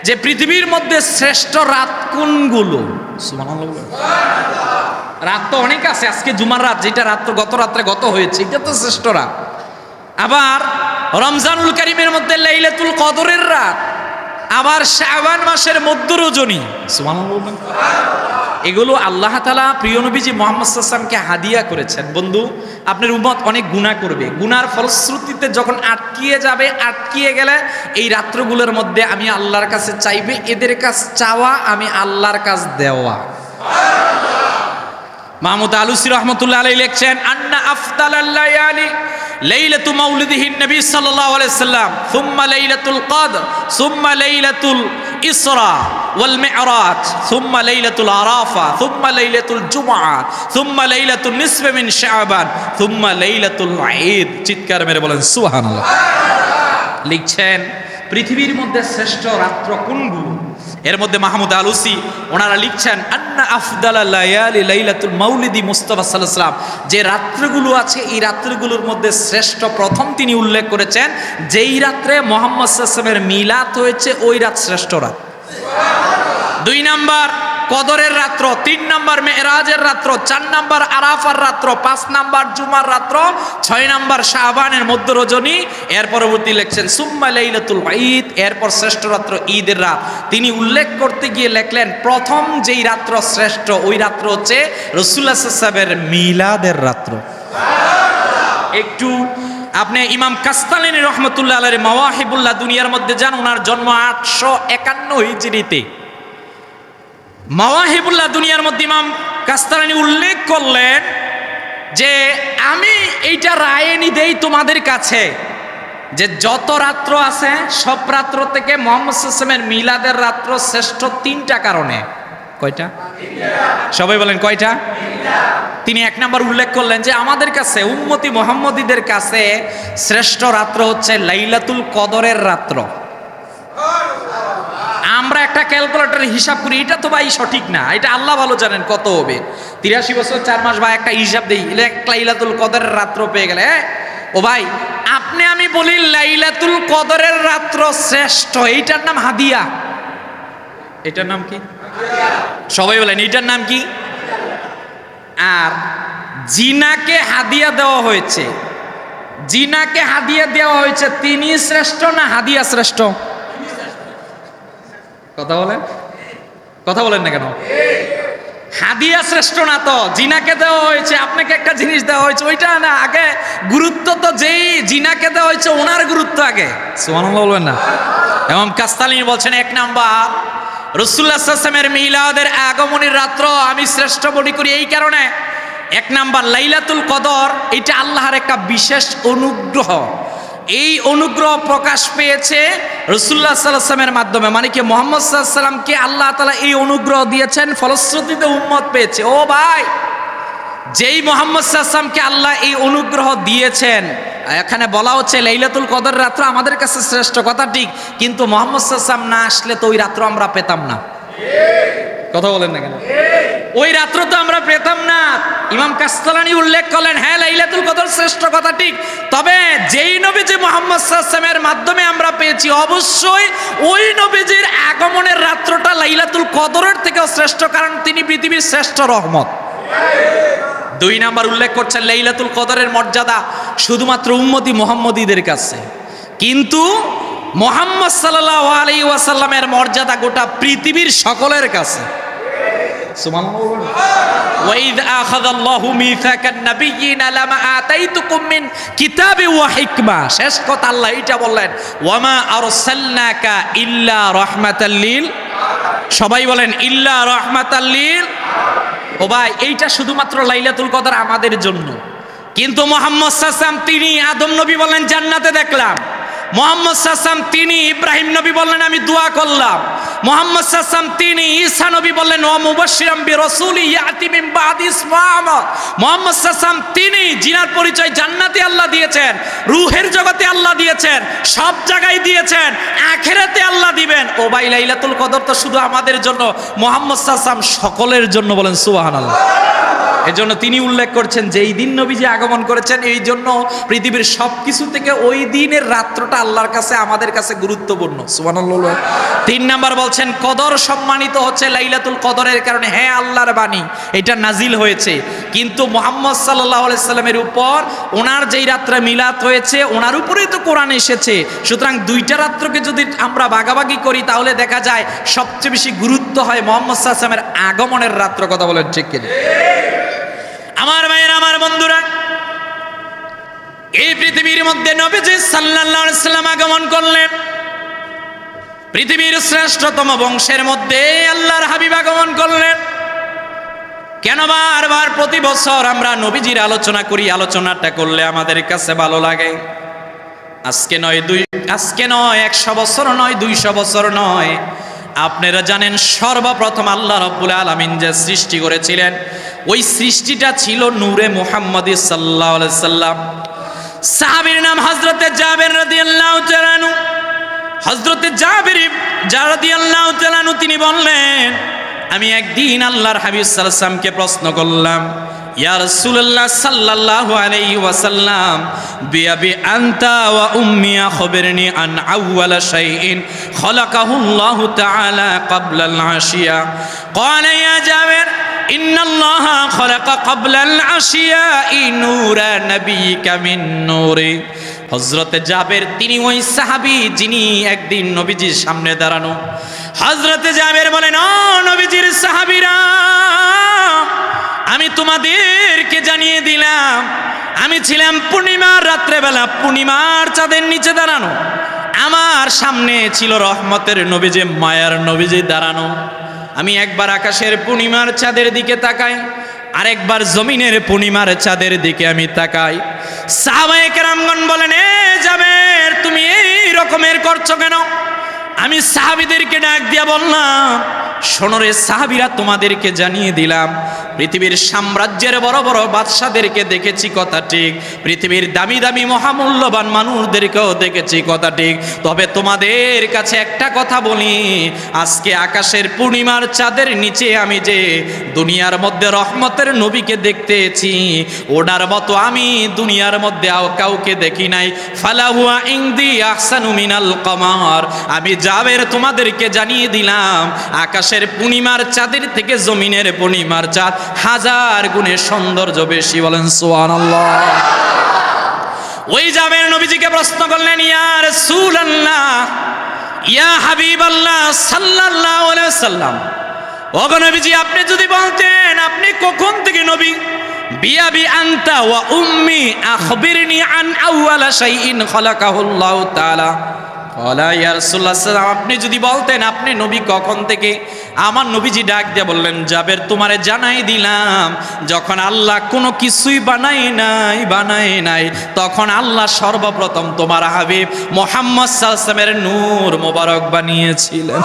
যে পৃথিবীর মধ্যে শ্রেষ্ঠ রাত কোনগুলো। সুবহানাল্লাহ। রাত তো অনেক আছে, আজকে জুমার রাত যেটা গত রাত্রে গত হয়েছে, এটা তো শ্রেষ্ঠ রাত। আবার রমজানুল কারীমের মধ্যে লাইলাতুল কদরের রাত, আবার শাবান মাসের মধ্য রজনী। সুবহানাল্লাহ। এগুলো আল্লাহ তাআলা প্রিয় নবীজি মুহাম্মদ সাল্লাল্লাহু আলাইহি ওয়াসাল্লামকে হাদিয়া করেছেন। বন্ধু, আপনার উম্মত অনেক গুনাহ করবে, গুনার ফলশ্রুতিতে যখন আটকিয়ে গেলে এই রাত্রগুলোর মধ্যে আমি আল্লাহর কাছে চাইবে, এদের কাছ চাওয়া আমি আল্লাহর কাছ দেওয়া। মাহমুদ আলুসি রহমতুল্লাহ আলাইহি লিখছেন, আন্না আফদালাল লায়ালি লাইলাতু মাউলিদিহিন নবী সাল্লাল্লাহু আলাইহি সাল্লাম, সুম্মা লাইলাতুল কদর, সুম্মা লাইলাতুল ইসরা ওয়াল মি'রাজ, সুম্মা লাইলাতুল আরাফা, সুম্মা লাইলাতুল জুমআ, সুম্মা লাইলাতুন নিসফি মিন শাবান, সুম্মা লাইলাতুল ঈদ। চিৎকার মেরে বলেন সুবহানাল্লাহ। লিখছেন পৃথিবীর মধ্যে শ্রেষ্ঠ রাত্র কোনগুলো। এর মধ্যে মাহমুদ আলুসি ওনারা লিখছেন, আন্না আফদালাল লায়ালি লাইলাতুল মাউলিদি মুস্তাফা সাল্লাল্লাহু আলাইহি ওয়াসাল্লাম, যে রাত্রগুলো আছে এই রাত্রগুলোর মধ্যে শ্রেষ্ঠ প্রথম তিনি উল্লেখ করেছেন যেই রাত্রে মুহাম্মদ সাল্লাল্লাহু আলাইহি ওয়াসাল্লামের মিলাদ হয়েছে ওই রাত শ্রেষ্ঠ রাত। 2 নাম্বার কদরের রাত্র, 3 নাম্বার মেরাজের রাত্র, 4 নাম্বার আরাফার রাত্র, 5 নাম্বার জুমার রাত্র, 6 নাম্বার শাবানের মধ্য রজনী। এর পরবর্তী লিখছেন সুম্মা লাইলাতুল ঈদ, এরপর শ্রেষ্ঠ রাত্র ঈদের রাত। তিনি উল্লেখ করতে গিয়ে লিখলেন প্রথম যেই রাত্র শ্রেষ্ঠ ওই রাত্র হচ্ছে রাসূলুল্লাহ সাল্লাল্লাহু আলাইহি ওয়াসাল্লামের মিলাদের রাত্র। একটু আপনি ইমাম কাস্তালানী রহমতুল্লাহ আলাইহি মাওয়াহিবুল্লাহ দুনিয়ার মধ্যে যান, ওনার জন্ম 851 হিজরিতে। মাওয়াহিবুল্লাহ দুনিয়ার মধ্যে ইমাম কাস্তালানী উল্লেখ করলেন যে আমি এইটা রায় দেই তোমাদের কাছে যে যত রাত্র আছে সব রাত্র থেকে মুহাম্মদ সাল্লাল্লাহু আলাইহি ওয়াসাল্লামের মিলাদের রাত্র শ্রেষ্ঠ 3টা কারণে। কয়টা? সবাই বলেন কয়টা? তিনি 1 নাম্বার উল্লেখ করলেন যে আমাদের কাছে উম্মতি মুহাম্মদীদের কাছে শ্রেষ্ঠ রাত্র হচ্ছে লাইলাতুল কদরের রাত্র। আমরা একটা ক্যালকুলেটর হিসাব করি, এটা তো ভাই সঠিক না, এটা আল্লাহ ভালো জানেন কত হবে। 83 বছর 4 মাস বা একটা হিসাব দেই, লাইলাতুল কদরের রাত্র পেয়ে গেলে, ও ভাই আপনি আমি বলি লাইলাতুল কদরের রাত্র শ্রেষ্ঠ, এইটার নাম হাদিয়া। এটার নাম কি? সবাই বলেন এটার নাম কি? আর জিনাকে হাদিয়া দেওয়া হয়েছে, জিনাকে হাদিয়া দেওয়া হয়েছে, তিনি শ্রেষ্ঠ না হাদিয়া শ্রেষ্ঠ? কথা বলেন না কেন? হাদিয়া শ্রেষ্ঠ না তো, জিনাকে দেওয়া হয়েছে, আপনাকে একটা জিনিস দেওয়া হয়েছে, ওইটা না। আগে গুরুত্ব তো যেই জিনাকে দেওয়া হয়েছে ওনার গুরুত্ব আগে। সুবহানাল্লাহ বলবেন না? ইমাম কাস্তালানী বলছেন 1 নাম্বার রাসূলুল্লাহ সাল্লাল্লাহু আলাইহি ওয়াসাল্লামের মিলাদের আগমনের রাত্র আমি শ্রেষ্ঠ মনে করি এই কারণে। 1 নাম্বার লাইলাতুল কদর, এটা আল্লাহর একটা বিশেষ অনুগ্রহ। এই অনুগ্রহ প্রকাশ পেয়েছে রাসূলুল্লাহ সাল্লাল্লাহু আলাইহি ওয়াসাল্লামের মাধ্যমে, মানে কি মুহাম্মদ সাল্লাল্লাহু আলাইহি ওয়াসাল্লামকে আল্লাহ তাআলা এই অনুগ্রহ দিয়েছেন, ফলশ্রুতিতে উম্মত পেয়েছে। ও ভাই, যেই মুহাম্মদ সাল্লাল্লাহু আলাইহি ওয়াসাল্লামকে আল্লাহ এই অনুগ্রহ দিয়েছেন, এখানে বলা হচ্ছে লাইলাতুল কদর রাত্র আমাদের কাছে শ্রেষ্ঠ, কথা ঠিক, কিন্তু মুহাম্মদ সাল্লাল্লাহু আলাইহি ওয়াসাল্লাম না আসলে তো ওই রাত্র আমরা পেতাম না। কথা বলেন না কেন? ওই রাত্র তো আমরা পেতাম না। ইমাম কাস্তালানী উল্লেখ করলেন, হ্যাঁ লাইলাতুল কদর শ্রেষ্ঠ, কথা ঠিক, তবে যেই নবীজি মুহাম্মদ সাল্লাল্লাহু আলাইহি ওয়াসাল্লামের মাধ্যমে আমরা পেয়েছি অবশ্যই ওই নবীজির আগমনের রাত্রটা লাইলাতুল কদরের থেকেও শ্রেষ্ঠ, কারণ তিনি পৃথিবীর শ্রেষ্ঠ রহমত। 2 নাম্বার উল্লেখ করছেন লাইলাতুল কদরের মর্যাদা শুধুমাত্র উম্মতি মুহাম্মদীদের কাছে, কিন্তু মুহাম্মদ সাল্লাল্লাহু আলাইহি ওয়াসাল্লামের মর্যাদা গোটা পৃথিবীর সকলের কাছে। সুবহানাল্লাহ। ওয়াইদ আখাযাল্লাহু মিসাকান নাবিয়্যিনা লামা আতাইতুকুম মিন কিতাবি ওয়া হিকমা, শেষ কথা আল্লাহ এটা বললেন, ওয়ামা আরসালনাকা ইল্লা রাহমাতাল লিল, সবাই বলেন ইল্লা রাহমাতাল লিল। ও ভাই, এইটা শুধুমাত্র লাইলাতুল কদর আমাদের জন্য, কিন্তু মুহাম্মদ সাল্লাল্লাহু আলাইহি ওয়াসাল্লাম তিনি আদম নবী বলেন জান্নাতে দেখলাম, মুহাম্মদ সাল্লাল্লাহু তিনি ইব্রাহিম নবী বললেন আমি দোয়া করলাম। মুহাম্মদ সাল্লাল্লাহু তিনি ঈসা নবী বললেন ওয়া মুবাশশিরাম বিরাসূলি ইয়াতি মিন বাদি ইসমুহু আহমদ। মুহাম্মদ সাল্লাল্লাহু তিনি জিনার পরিচয় জান্নাতে আল্লাহ দিয়েছেন, রূহের জগতে আল্লাহ দিয়েছেন, সব জায়গায় দিয়েছেন, আখিরাতে আল্লাহ দিবেন। ও ভাই লাইলাতুল কদর তো শুধু আমাদের জন্য, মুহাম্মদ সাল্লাল্লাহু সকলের জন্য, বলেন সুবহানাল্লাহ। এজন্য তিনি উল্লেখ করছেন যে এই দিন নবীজি আগমন করেছেন, এই জন্য পৃথিবীর সব কিছু থেকে ওই দিনের রাত্রটা আল্লাহর কাছে আমাদের কাছে গুরুত্বপূর্ণ। সুবহানাল্লাহ। 3 নাম্বার বলছেন কদর সম্মানিত হচ্ছে লাইলাতুল কদরের কারণে। হ্যাঁ, আল্লাহর বাণী এটা নাজিল হয়েছে, কিন্তু মুহাম্মদ সাল্লাল্লাহু আলাইহি সাল্লামের উপর ওনার যেই রাত্রে মিলাদ হয়েছে ওনার উপরেই তো কোরআন এসেছে। সুতরাং দুইটা রাত্রকে যদি আমরা ভাগাভাগি করি তাহলে দেখা যায় সবচেয়ে বেশি গুরুত্ব হয় মুহাম্মদ সাল্লাল্লাহু আলাইহি সাল্লামের আগমনের রাত্র। কথা বলেন ঠিক কিনা? আমার ভাইয়েরা, আমার বন্ধুরা, এই পৃথিবীর মধ্যে নবীজি সাল্লাল্লাহু আলাইহি সাল্লাম আগমন করলেন। পৃথিবীর শ্রেষ্ঠতম বংশের মধ্যে আল্লাহর হাবিব আগমন করলেন। কেন বারবার প্রতি বছর আমরা নবীজির আলোচনা করি? আলোচনাটা করলে আমাদের কাছে ভালো লাগে। আজকে নয় 100 বছর নয়, 200 বছর নয়। আপনারা জানেন সর্বপ্রথম আল্লাহ রাব্বুল আলামিন যে সৃষ্টি করেছিলেন ওই সৃষ্টিটা ছিল নূরে মুহাম্মদী সাল্লাল্লাহু আলাইহি সাল্লাম। সাহাবীর নাম হযরতে জাবের রাদিয়াল্লাহু তাআলা আনহু। হযরতে জাবের রাদিয়াল্লাহু তাআলা আনহু তিনি বললেন আমি একদিন আল্লাহর হাবিব সাল্লাল্লাহু আলাইহি ওয়াসাল্লামকে প্রশ্ন করলাম, ইয়া রাসূলুল্লাহ সাল্লাল্লাহু আলাইহি ওয়াসাল্লাম, বিআবি আনতা ওয়া উম্মি আখবিরনি আন আউওয়ালা শাইইন খালাকাহুল্লাহু তাআলা ক্বাবলাল আশিয়া। ক্বালা ইয়া জাবের ইন্নাল্লাহা খালাকা ক্বাবলাল আশিয়াই নূরা নাবিয়িকা মিন নূরি। হযরতে জাবের তিনি ওই সাহাবী যিনি একদিন নবীজির সামনে দাঁড়ানো। হযরতে জাবের বলেন, ও নবীজির সাহাবীরা, আমি তোমাদেরকে জানিয়ে দিলাম আমি ছিলাম পূর্ণিমার রাত্রেবেলা পূর্ণিমার চাঁদের নিচে দাঁড়ানো। আমার সামনে ছিল রহমতের নবীজি, মায়ার নবীজি দাঁড়ানো। আমি একবার আকাশের পূর্ণিমার চাঁদের দিকে তাকাই, আরেকবার জমিনের পূর্ণিমার চাঁদের দিকে আমি তাকাই। সাহাবায়ে কেরামগণ বলেন, এ জাবের তুমি এই রকমের করছো কেন? আমি সাহাবীদেরকে ডাক দিয়া বললাম, শোনো রে সাহাবীরা, তোমাদেরকে জানিয়ে দিলাম পৃথিবীর সাম্রাজ্যের বড় বড় বাদশাদেরকে দেখেছি কথা ঠিক, পৃথিবীর দামি দামি মহামূল্যবান মানুষদেরকেও দেখেছি কথা ঠিক, তবে তোমাদের কাছে একটা কথা বলি, আজকে আকাশের পূর্ণিমার চাঁদের নিচে আমি যে দুনিয়ার মধ্যে রহমতের নবীকে দেখতেছি ওনার মতো আমি দুনিয়ার মধ্যে কাউকে দেখি নাই। ফালাহুয়া ইনদি আহসানু মিনাল কমার। আমি জাবের তোমাদেরকে জানিয়ে দিলাম আকাশের পূর্ণিমার চাঁদের থেকে জমিনের পূর্ণিমার চাঁদ 1000 গুণে সৌন্দর্য বেশি। বলেন সুবহানাল্লাহ। ওই জাবের নবীজিকে প্রশ্ন করলেন, ইয়া রাসূলুল্লাহ, ইয়া হাবিবাল্লাহ সাল্লাল্লাহু আলাইহি ওয়াসাল্লাম, ওগো নবীজি আপনি যদি বলতেন আপনি কখন থেকে নবী, বিআবি আনতা ওয়া উম্মি আখবিরনি আন আউওয়ালা শাইইন খালাকাহুল্লাহু তাআলা। ওয়ালা ইয়া রাসূলুল্লাহ, আপনি যদি বলতেন আপনি নবী কখন থেকে, আমার নবীজি ডাক দিয়ে বললেন, জাবের তোমারে জানাই দিলাম যখন আল্লাহ কোনো কিছুই বানায় নাই তখন আল্লাহ সর্বপ্রথম তোমার হাবিব মুহাম্মদ সাল্লাল্লাহু আলাইহি ওয়াসাল্লামের নূর মোবারক বানিয়েছিলেন।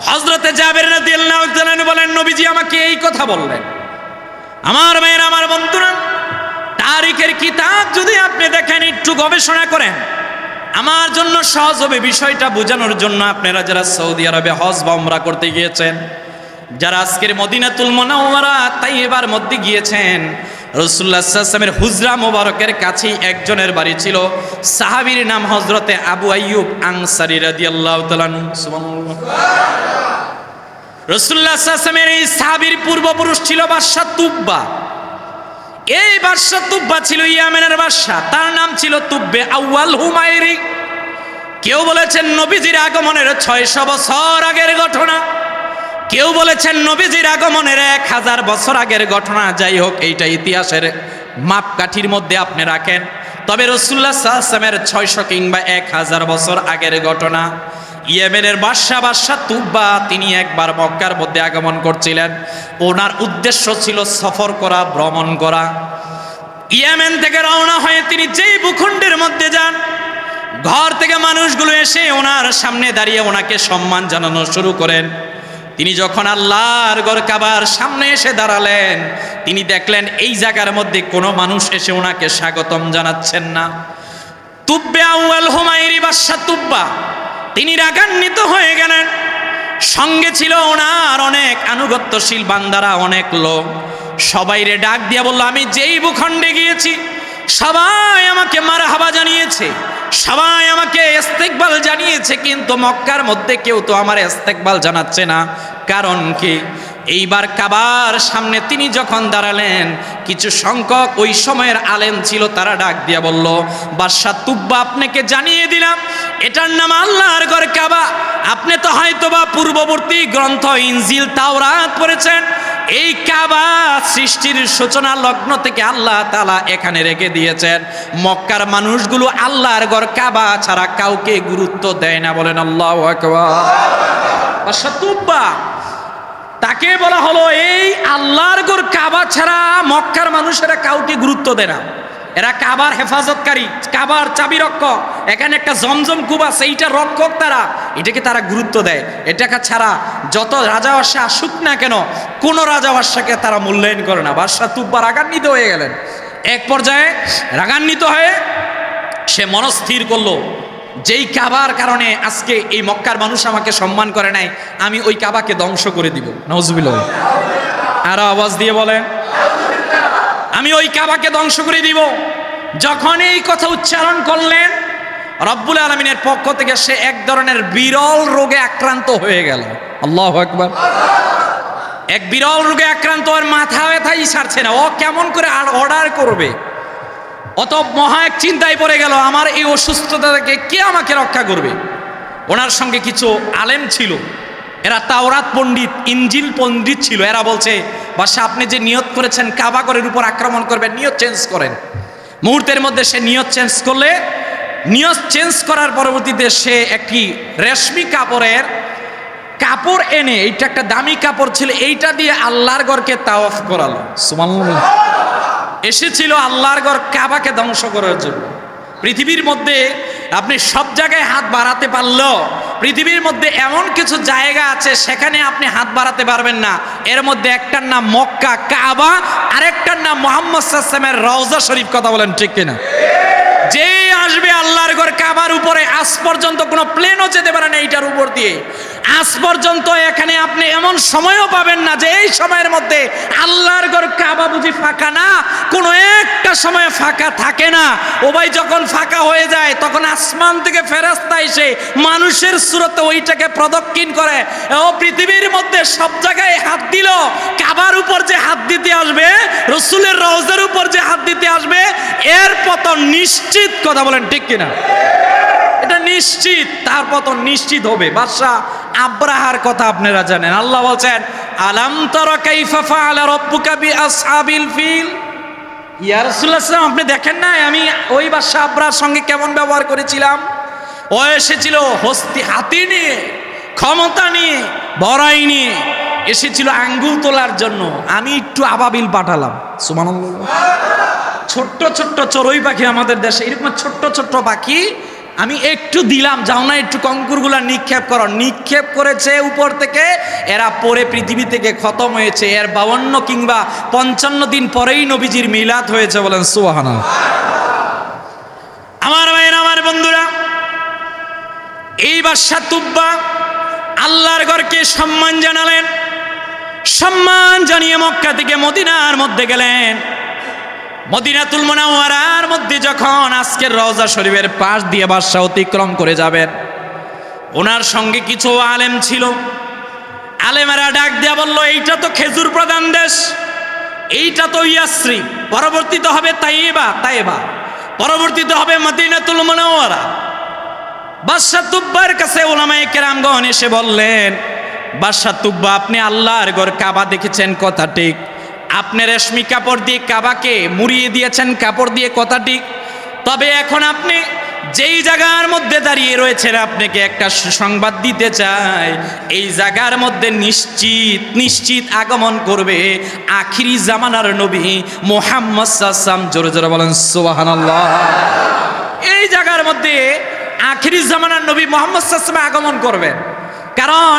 হযরতে জাবের রাদিয়াল্লাহু তাআলা বলেন, নবীজি আমাকে এই কথা বললেন। আমার ভাইয়েরা, আমার বন্ধুরা, তারিখের কিতাব যদি আপনি দেখেন, একটু গবেষণা করেন, আমার জন্য সহজ হবে বিষয়টা বোঝানোর জন্য। আপনারা যারা সৌদি আরবে হজ বা উমরা করতে গিয়েছেন, যারা আজকের মদিনাতুল মুনাওয়ারা তাইয়্যিবার মধ্যে গিয়েছেন, রাসূলুল্লাহ সাল্লাল্লাহু আলাইহি ওয়াসাল্লামের হুজরা মোবারকের কাছেই একজনের বাড়ি ছিল, সাহাবীর নাম হযরতে আবু আইয়ুব আনসারী রাদিয়াল্লাহু তাআলা আনহু। সুবহানাল্লাহ। রাসূলুল্লাহ সাল্লাল্লাহু আলাইহি ওয়াসাল্লামের এই সাহাবীর পূর্বপুরুষ ছিল বাদশা তুব্বা। এই বাদশা তুব্বা ছিল ইয়ামেনের বাদশা, তার নাম ছিল তুব্বে আউয়াল হুমায়রি। কেউ বলেছেন নবীজির আগমনের 600 বছর আগের ঘটনা, কেউ বলেছেন নবীজির আগমনের 1000 বছর আগের ঘটনা। যাই হোক, এইটা ইতিহাসের মাপকাঠির মধ্যে আপনি রাখেন, তবে রাসূলুল্লাহ সাল্লাল্লাহু আলাইহি ওয়াসাল্লামের 600 কিংবা 1000 বছর আগের ঘটনা। ইয়েমেনের বাদশা তুব্বা তিনি একবার মক্কার মধ্যে আগমন করছিলেন। ওনার উদ্দেশ্য ছিল সফর করা, ভ্রমণ করা। ইয়েমেন থেকে রওনা হয়ে তিনি যেই ভূখণ্ডের মধ্যে যান থেকে মানুষগুলো এসে ওনার সামনে দাঁড়িয়ে ওনাকে সম্মান জানানো শুরু করেন। তিনি যখন আল্লাহর ঘর কাবার সামনে এসে দাঁড়ালেন, তিনি দেখলেন এই জায়গার মধ্যে কোনো মানুষ এসে ওনাকে স্বাগতম জানাচ্ছেন না। তুব্বে আউয়াল হুমায়রি বাদশাহ তুব্বা তিনি রাগান্বিত হয়ে গেলেন। সঙ্গে ছিল ওনার অনেক আনুগত্যশীল বান্দারা, অনেক লোক। সবাইরে ডাক দিয়া বলল, আমি যেই ভূখণ্ডে গিয়েছি সবাই আমাকে মারহাবা জানিয়েছে, সবাই আমাকে ইস্তেকবাল জানিয়েছে, কিন্তু মক্কার মধ্যে কেউ তো আমার ইস্তেকবাল জানাচ্ছে না। কারণ কি? এইবার কাবার সামনে তিনি যখন দাঁড়ালেন, কিছু সংখ্যক ওই সময়ের আলেম ছিল, তারা ডাক দিয়া বলল, বাদশাহ তুব্বা আপনাকে জানিয়ে দিলাম এটার নাম আল্লাহর ঘর কাবা। আপনি তো হয়তোবা পূর্ববর্তী গ্রন্থ ইনজিল তাওরাত পড়েছেন। এই কাবা সৃষ্টির সূচনা লগ্ন থেকে আল্লাহ তাআলা এখানে রেখে দিয়েছেন। মক্কার মানুষগুলো আল্লাহর ঘর কাবা ছাড়া কাউকে গুরুত্ব দেয় না। বলেন আল্লাহু আকবার। বাদশাহ তুব্বা তাকে বলা হলো, এই আল্লাহর ঘর কাবা ছাড়া মক্কার মানুষেরা কাউকে গুরুত্ব দেয় না। এরা কাবার হেফাজতকারী, কাবার চাবি রক্ষক। এখানে একটা জমজম কূপ আছে, এইটা রক্ষক তারা, এটাকে তারা গুরুত্ব দেয়। এটাকে ছাড়া যত রাজা বাদশা আসুক না কেন, কোনো রাজা বাদশাকে তারা মূল্যায়ন করে না। বাদশাহ তুব্বা রাগান্বিত হয়ে গেলেন। এক পর্যায়ে রাগান্বিত হয়ে সে মনস্থির করলো, যেই কাবার কারণে আজকে এই মক্কার মানুষ আমাকে সম্মান করে নাই, আমি ওই কাবাকে ধ্বংস করে দিব। নাউজুবিল্লাহ। আরো আওয়াজ দিয়ে বলেন, আমি ওই কাবাকে ধ্বংস করে দিব। যখন এই কথা উচ্চারণ করলেন, রব্বুল আলামিনের পক্ষ থেকে সে এক ধরনের বিরল রোগে আক্রান্ত হয়ে গেল। আল্লাহু আকবার। এক বিরল রোগে আক্রান্ত, ওর মাথা ব্যথাই ছাড়ছে না। ও কেমন করে আর অর্ডার করবে? অত মহা এক চিন্তায় পড়ে গেল, আমার এই অসুস্থতা থেকে কে আমাকে রক্ষা করবে? ওনার সঙ্গে কিছু আলেম ছিল, এরা তাওরাত পণ্ডিত, ইনজিল পণ্ডিত ছিল। এরা বলছে, বাদশা আপনি যে নিয়ত করেছেন কাবা ঘরের উপর আক্রমণ করবেন, নিয়ত চেঞ্জ করেন। মুহূর্তের মধ্যে সে নিয়ত চেঞ্জ করলে, নিয়ত চেঞ্জ করার পরবর্তীতে সে একটি রেশমি কাপড়ের কাপড় এনে, এইটা একটা দামি কাপড় ছিল, এইটা দিয়ে আল্লাহর ঘরকে তাওয়াফ করালো। সুবহানাল্লাহ। এসেছিল আল্লাহর ঘর কাবাকে ধ্বংস করার জন্য। পৃথিবীর মধ্যে আপনি সব জায়গায় হাত বাড়াতে পারলেও পৃথিবীর মধ্যে এমন কিছু জায়গা আছে সেখানে আপনি হাত বাড়াতে পারবেন না। এর মধ্যে একটার নাম মক্কা কাবা, আরেকটার নাম মুহাম্মদ সাল্লাল্লাহু আলাইহি ওয়াসাল্লামের রওজা শরীফ। কথা বলেন ঠিক কিনা? যে আসবে আল্লাহর ঘর কাবার উপরে, আজ পর্যন্ত কোনো প্লেনও যেতে পারে না এইটার উপর দিয়ে। আজ পর্যন্ত এখানে আপনি এমন সময়ও পাবেন না যে এই সময়ের মধ্যে আল্লাহর ঘর কাবা বুঝি ফাঁকা না, কোনো একটা সময় ফাঁকা থাকে না। ও ভাই, যখন ফাঁকা হয়ে যায় তখন আসমান থেকে ফেরেশতা এসে মানুষের সুরতে ওইটাকে প্রদক্ষিণ করে। ও পৃথিবীর মধ্যে সব জায়গায় হাত দিল, কাবার উপর যে হাত দিতে আসবে, রাসূলের রওজার উপর যে হাত দিতে আসবে, এর পতন নিশ্চিত। কথা বলেন ঠিক কিনা? এটা নিশ্চিত, তার পতন নিশ্চিত হবে। বাদশা আব্রাহার কথা আপনারা জানেন। আল্লাহ বলছেন, আলাম তারা কাইফা ফাআলা রাব্বুকা বিআসহাবিল ফিল। ইয়া রাসূলুল্লাহ সাল্লাল্লাহু আলাইহি ওয়াসাল্লাম, আপনি দেখেন না আমি ওই বাদশা আব্রাহার সঙ্গে কেমন ব্যবহার করেছিলাম? ও এসেছিল হস্তি, হাতি নিয়ে, ক্ষমতা নিয়ে, বড়াই নিয়ে এসেছিল আঙ্গুল তোলার জন্য। আমি একটু আবাবিল পাঠালাম। সুবহানাল্লাহ। ছোট্ট ছোট্ট চড়ুই পাখি আমাদের দেশে, এরকম ছোট্ট ছোট্ট পাখি আমি একটু দিলাম, যাও না একটু কঙ্কুরগুলা নিক্ষেপ করো। নিক্ষেপ করেছে উপর থেকে, এরা পরে পৃথিবী থেকে খতম হয়েছে। এর 52 কিংবা 55 দিন পরেই নবীজির মিলাদ হয়েছে। বলেন সুবহানাল্লাহ। আমার ভাইরা, আমার বন্ধুরা, এই বাদশা তুব্বা আল্লাহর ঘরকে সম্মান জানালেন। সম্মান জানিয়ে মক্কা থেকে মদিনার মধ্যে গেলেন। মদিনাতুল মুনাওয়ারার মধ্যে যখন আজকের রওজা শরীফের পাশ দিয়ে বাদশা অতিক্রম করে যাবেন, ওনার সঙ্গে কিছু আলেম ছিল। আলেমেরা ডাক দিয়া বলল, এইটা তো খেজুর প্রধান দেশ, এইটা তো ইয়াসরিব, পরবর্তীতে হবে তাইবা, পরবর্তীতে হবে মদিনাতুল মুনাওয়ারা। বাদশা তুব্বার কাছে উলামায়ে কেরামগণ এসে বললেন, বাদশা তুব্বা, আপনি আল্লাহর ঘর কাবা দেখেছেন, কথা ঠিক। আপনি রেশমি কাপড় দিয়ে কাবাকে মুড়িয়ে দিয়েছেন, কাপড় দিয়ে, কথা ঠিক। তবে এখন আপনি যেই জায়গার মধ্যে দাঁড়িয়ে রয়েছেন, আপনাকে একটা সুসংবাদ দিতে চাই। এই জায়গার মধ্যে নিশ্চিত আগমন করবে আখিরি জামানার নবী মুহাম্মদ সাল্লাল্লাহু আলাইহি ওয়াসাল্লাম। জোরে জোরে বলেন সুবহানাল্লাহ। এই জায়গার মধ্যে আখিরি জামানার নবী মুহাম্মদ সাল্লাল্লাহু আলাইহি ওয়াসাল্লাম আগমন করবেন। কারণ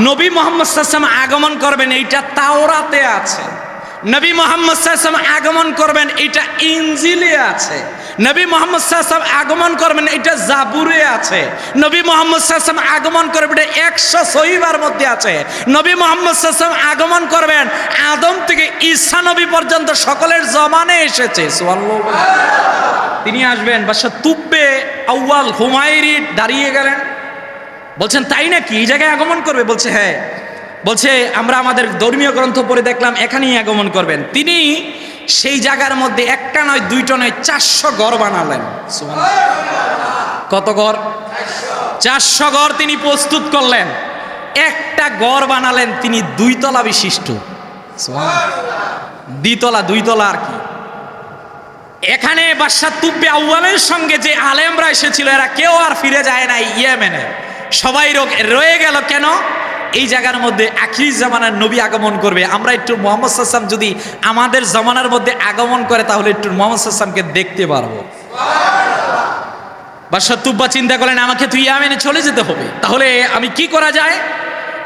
নবী মুহাম্মদ সাল্লাল্লাহু আলাইহি ওয়াসাল্লাম আগমন করবেন এইটা তাওরাতে আছে, নবী মুহাম্মদ সাল্লাল্লাহু আলাইহি ওয়াসাল্লাম আগমন করবেন এটা ইনজিলে আছে, নবী মুহাম্মদ সাল্লাল্লাহু আলাইহি ওয়াসাল্লাম আগমন করবেন এটা জাবুরে আছে, নবী মুহাম্মদ সাল্লাল্লাহু আলাইহি ওয়াসাল্লাম আগমন করবেন এটা 100 সহিবার মধ্যে আছে, নবী মুহাম্মদ সাল্লাল্লাহু আলাইহি ওয়াসাল্লাম আগমন করবেন আদম থেকে ঈসা নবী পর্যন্ত সকলের জমানে এসেছে। সুবহানাল্লাহ। তিনি আসবেন। বাদশা তুব্বে আউয়াল হুমায়রি দাঁড়িয়ে গেলেন, বলছেন তাই নাকি এই জায়গায় আগমন করবে? বলছে হ্যাঁ। বলছে আমরা আমাদের ধর্মীয় গ্রন্থ পড়ে দেখলাম এখানেই আগমন করবেন। তিনি সেই জায়গার মধ্যে একটা নয় দুইটা নয় 400 ঘর বানালেন। কত ঘর? 400 ঘর তিনি প্রস্তুত করলেন। একটা ঘর বানালেন তিনি 2 তলা বিশিষ্ট। দুই তলা আর কি। এখানে বাদশা তুব্বে আউয়ালের সঙ্গে যে আলেমরা এসেছিল এরা কেউ আর ফিরে যায় না ইয়েমেনে, সবাই রয়ে গেল। কেন? এই জায়গার মধ্যে আখিরি জামানার নবী আগমন করবে। আমরা একটু মুহাম্মদ সাল্লাল্লাহু আলাইহি ওয়াসাল্লাম যদি আমাদের জামানার মধ্যে আগমন করে তাহলে একটু মুহাম্মদ সাল্লাল্লাহু আলাইহি ওয়াসাল্লামকে দেখতে পারবো। বাদশা তুব্বা চিন্তা করলেন আমাকে তো ইয়েমেনে চলে যেতে হবে, তাহলে আমি কি করা যায়?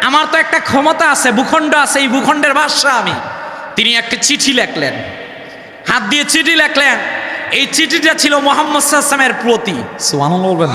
আমার তো একটা ক্ষমতা আছে, ভূখণ্ড আছে, এই ভূখণ্ডের বাদশা আমি। তিনি একটা চিঠি লিখলেন, হাত দিয়ে চিঠি লিখলেন। এই চিঠিটা ছিল মুহাম্মদ সাল্লাল্লাহু আলাইহি ওয়াসাল্লামের প্রতি। সুবহানাল্লাহ বলবেন।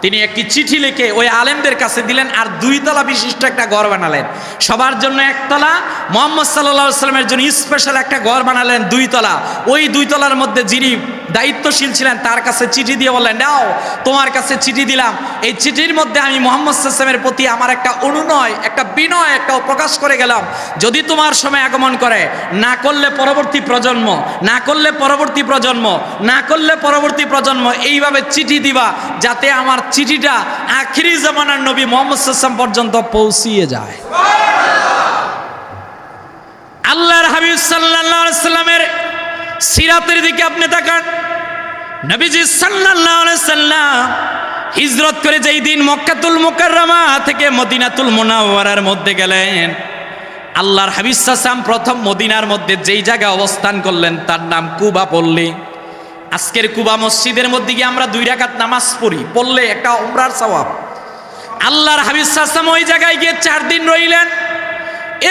তিনি একটি চিঠি লিখে ওই আলেমদের কাছে দিলেন আর 2 তলা বিশিষ্ট একটা ঘর বানালেন। সবার জন্য 1 তলা, মুহাম্মদ সাল্লাল্লাহু আলাইহি ওয়াসাল্লামের জন্য স্পেশাল একটা ঘর বানালেন 2 তলা। ওই 2 তলার মধ্যে যিনি দায়িত্বশীল ছিলেন তার কাছে চিঠি দিয়ে বললেন নাও তোমার কাছে চিঠি দিলাম, এই চিঠির মধ্যে আমি মুহাম্মদ সাল্লাল্লাহু আলাইহি ওয়াসাল্লামের প্রতি আমার একটা অনুনয়, একটা বিনয়, একটা প্রকাশ করে গেলাম। যদি তোমার সময় আগমন করে, না করলে পরবর্তী প্রজন্ম, না করলে পরবর্তী প্রজন্ম, না করলে পরবর্তী প্রজন্ম, এইভাবে চিঠি দিবা যাতে আমার চিঠিটা আখিরি জামানার নবী মুহাম্মদ সাল্লাল্লাহু আলাইহি ওয়াসাল্লাম পর্যন্ত পৌঁছিয়ে যায়। আল্লাহর হাবিব সাল্লাল্লাহু আলাইহি ওয়াসাল্লামের সিরাতের দিকে আপনি তাকান। নবীজি সাল্লাল্লাহু আলাইহি ওয়াসাল্লাম হিজরত করে যেই দিন মক্কাতুল মুকাররমা থেকে মদিনাতুল মুনাওয়ারার মধ্যে গেলেন, আল্লাহর হাবিব সাল্লাল্লাহু আলাইহি ওয়াসাল্লাম প্রথম মদিনার মধ্যে যেই জায়গায় অবস্থান করলেন তার নাম কুবা পল্লী। আজকের কুবা মসজিদের মধ্যে গিয়ে আমরা 2 রাকাত নামাজ পড়লে একটা উমরার সওয়াব। আল্লাহর হাবিব সাল্লাল্লাহু আলাইহি ওয়াসাল্লাম ওই জায়গায় গিয়ে 4 দিন রইলেন।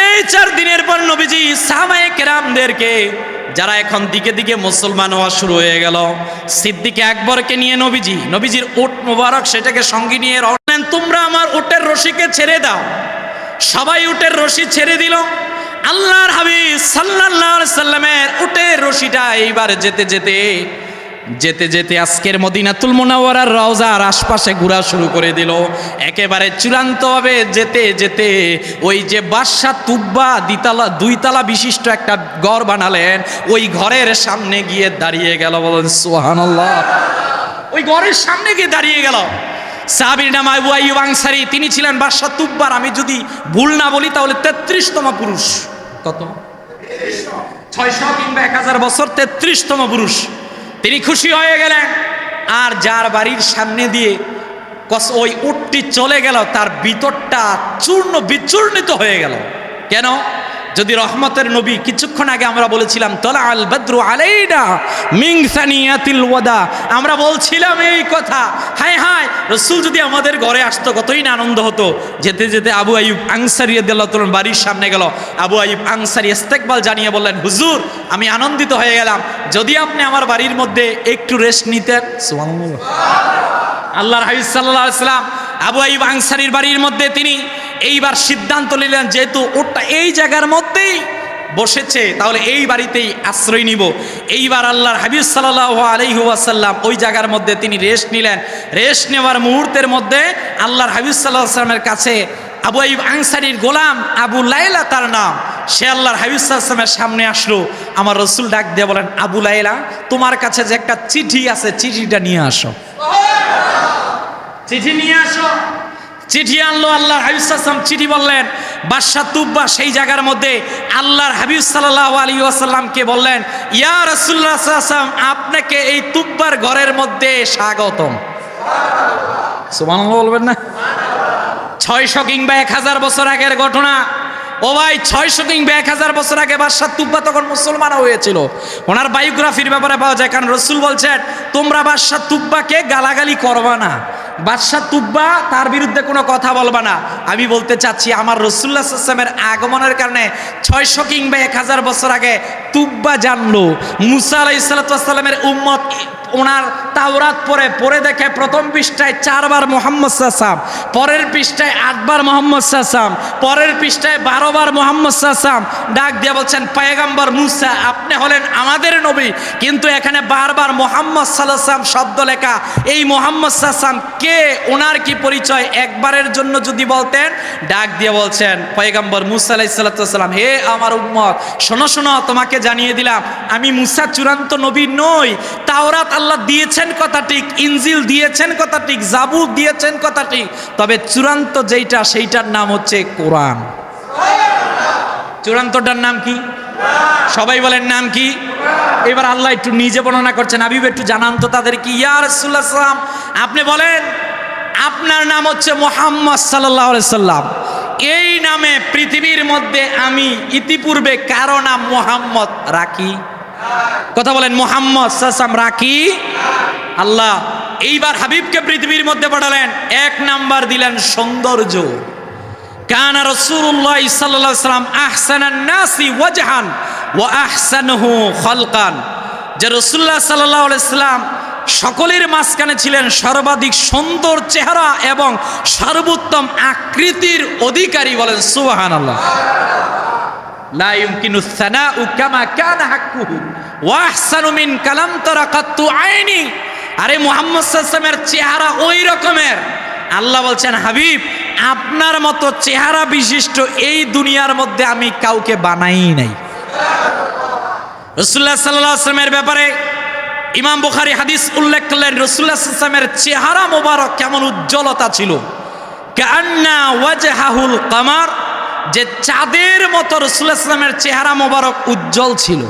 এই 4 দিনের পর নবীজি সাহাবায়ে কেরামদেরকে, যারা এখন দিকে দিকে মুসলমান হওয়া শুরু হয়ে গেল, সিদ্দিকে আকবরকে নিয়ে নবীজির উট মুবারক সেটাকে সঙ্গে নিয়ে রওনা, তোমরা আমার উটের রশিকে ছেড়ে দাও। সবাই উটের রশি ছেড়ে দিল। আল্লাহর হাবিব সাল্লাল্লাহু আলাইহি সাল্লামের উটের রশিটা এইবার যেতে যেতে আজকের মদিনাতুল মুনাওয়ারার রওজার আশপাশে ঘোরা শুরু করে দিল। একেবারে চূড়ান্তভাবে যেতে যেতে ওই যে বাদশা তুব্বা 2 তলা বিশিষ্ট একটা ঘর বানালেন, ওই ঘরের সামনে গিয়ে দাঁড়িয়ে গেল। বলেন সুবহানাল্লাহ। ওই ঘরের সামনে গিয়ে দাঁড়িয়ে গেল। সাহাবীর নাম আবু আইয়ুব আনসারী, তিনি ছিলেন বাদশা তুব্বার, আমি যদি ভুল না বলি তাহলে 33তম পুরুষ। কত? 600 কিংবা 1000 বছর 33তম পুরুষ। তিনি খুশি হয়ে গেলেন। আর যার বাড়ির সামনে দিয়ে ওই উটটি চলে গেল তার ভিতরটা চূর্ণ বিচূর্ণিত হয়ে গেল। কেন? যদি রহমতের নবী, কিছুক্ষণ আগে আমরা বলেছিলাম তলা আল বদরু আলাইনা মিন সানিয়াতিল ওয়াদা, আমরা বলছিলাম এই কথা, হায় হায় রাসূল যদি আমাদের ঘরে আসতো কতই না আনন্দ হতো। যেতে যেতে আবু আইয়ুব আনসারী রাদিয়াল্লাহু তাআলা বাড়ির সামনে গেল। আবু আইয়ুব আনসারী ইস্তেকবাল জানিয়ে বললেন, হুজুর আমি আনন্দিত হয়ে গেলাম, যদি আপনি আমার বাড়ির মধ্যে একটু রেস্ট নিতেন। সুবহানাল্লাহ। আল্লাহর হাবিব সাল্লাল্লাহু আলাইহি ওয়াসাল্লাম আবু আইয়ুব আনসারীর বাড়ির মধ্যে তিনি এইবার সিদ্ধান্ত নিলেন, যেহেতু ওটা এই জায়গার মধ্যেই বসেছে তাহলে এই বাড়িতেই আশ্রয় নিব। এইবার আল্লাহর হাবিব সাল্লাল্লাহু আলাইহি ওয়াসাল্লাম ওই জায়গার মধ্যে তিনি রেস্ট নিলেন। রেস্ট নেওয়ার মুহূর্তের মধ্যে আল্লাহর হাবিব সাল্লাল্লাহু আলাইহি ওয়াসাল্লামের কাছে আবু আইয়ুব আনসারীর গোলাম আবু লাইলা তার নাম, সে আল্লাহর হাবিব সাল্লাল্লাহু আলাইহি ওয়াসাল্লামের সামনে আসলো। আমার রাসূল ডাক দিয়ে বলেন, আবু লাইলা তোমার কাছে যে একটা চিঠি আছে চিঠিটা নিয়ে আসো। চিঠি নিয়ে আসো। চিঠি আনলো। আল্লাহর হাবিব সাল্লাল্লাহু আলাইহি ওয়াসাল্লাম চিঠি বললেন। বাদশা তুব্বা সেই জায়গার মধ্যে আল্লাহর হাবিব সাল্লাল্লাহু আলাইহি ওয়াসাল্লামকে বললেন, ইয়া রাসূলুল্লাহ সাল্লাল্লাহু আলাইহি ওয়াসাল্লাম আপনাকে এই তুব্বার ঘরের মধ্যে স্বাগতম। সুবহানাল্লাহ বলবেন না? 600 কিংবা 1000 বছর আগের ঘটনা। ও ভাই 600 কিংবা 1000 বছর আগে বাদশাহ তুব্বা তখন মুসলমান হয়েছিল। ওনার বায়োগ্রাফির ব্যাপারে পাওয়া যায়, কারণ রসুল বলছেন তোমরা বাদশাহ তুব্বাকে গালাগালি করবা না, বাদশাহ তুব্বা তার বিরুদ্ধে কোনো কথা বলবা না। আমি বলতে চাচ্ছি আমার রাসূলুল্লাহ সাল্লাল্লাহু আলাইহি ওয়াসাল্লামের আগমনের কারণে 600 কিংবা 1000 বছর আগে তুব্বা জানলো মুসা আলাইহিস সালাতু ওয়াস সালামের উম্মত ওনার তাওরাত পড়ে দেখে প্রথম পৃষ্ঠায় 4 বার মুহাম্মদ সাল্লাল্লাহু আলাইহি ওয়াসাল্লাম, পরের পৃষ্ঠায় 8 বার মুহাম্মদ সাল্লাল্লাহু আলাইহি ওয়াসাল্লাম, পরের পৃষ্ঠায় 12 বার মুহাম্মদ সাল্লাল্লাহু আলাইহি ওয়াসাল্লাম। ডাক দিয়ে বলছেন পয়গম্বর মুসা আপনি হলেন আমাদের নবী, কিন্তু এখানে বারবার মুহাম্মদ সাল্লাল্লাহু আলাইহি ওয়াসাল্লাম শব্দ লেখা। এই মুহাম্মদ সাল্লাল্লাহু আলাইহি ওয়াসাল্লাম কে, ওনার কি পরিচয় একবারের জন্য যদি বলতেন। ডাক দিয়ে বলছেন পয়গম্বর মুসা আলাইহিস সালাতু ওয়াস সালাম, হে আমার উম্মত শোনো শোনো, তোমাকে জানিয়ে দিলাম আমি মুসা চূড়ান্ত নবী নই। তাওরাত আল্লাহ দিয়েছেন কথা ঠিক, ইনজিল দিয়েছেন কথা ঠিক, জাবুর দিয়েছেন কথা ঠিক, তবে চূড়ান্ত যেইটা সেইটার নাম হচ্ছে কোরআন। চূড়ান্তটার নাম কি? সবাই বলেন নাম কি? এবার আল্লাহ একটু নিজে বর্ণনা করছেন, হাবিব একটু জানান তো তাদের কি। ইয়া রাসূলুল্লাহ সাল্লাম আপনি বলেন আপনার নাম হচ্ছে মুহাম্মদ সাল্লাল্লাহু আলাইহি সাল্লাম, এই নামে পৃথিবীর মধ্যে আমি ইতিপূর্বে কারো নাম মুহাম্মদ রাখি? কথা বলেন মুহাম্মদ সাল্লাম রাখি? আল্লাহ এইবার হাবিবকে পৃথিবীর মধ্যে পাঠালেন, এক নাম্বার দিলেন সৌন্দর্য। কানা রাসূলুল্লাহ সাল্লাল্লাহু আলাইহি সাল্লাম আহসানান নাসি ওয়াজহান ওয়া আহসানুহু খালকান, যে রাসূলুল্লাহ সাল্লাল্লাহু আলাইহি সাল্লাম সকলের মাঝখানে ছিলেন সর্বাধিক সুন্দর চেহারা এবং সর্বোত্তম আকৃতির অধিকারী। বলেন সুবহানাল্লাহ। লা ইউমকিনু সানাউ কামা কানা হাক্কুহু ওয়া আহসানু মিন কালাম তারা কাত্তু আইনি। আরে মুহাম্মদ সাল্লাল্লাহু আলাইহি ওয়াসাল্লামের চেহারা ওই রকমের, আল্লাহ বলছেন হাবিব আপনার মতো চেহারা বিশিষ্ট এই দুনিয়ার মধ্যে আমি কাউকে বানাই নাই। রাসূলুল্লাহ সাল্লাল্লাহু আলাইহি ওয়াসাল্লামের ব্যাপারে ইমাম বুখারী হাদিস উল্লেখ করলেন, রাসূলুল্লাহ সাল্লাল্লাহু আলাইহি ওয়াসাল্লামের চেহারা মোবারক কেমন উজ্জ্বলতা ছিল, কান্না ওয়াজহাহুল কামার, যে চাঁদের মতো রাসূলুল্লাহ সাল্লাল্লাহু আলাইহি ওয়াসাল্লামের চেহারা মোবারক উজ্জ্বল ছিল।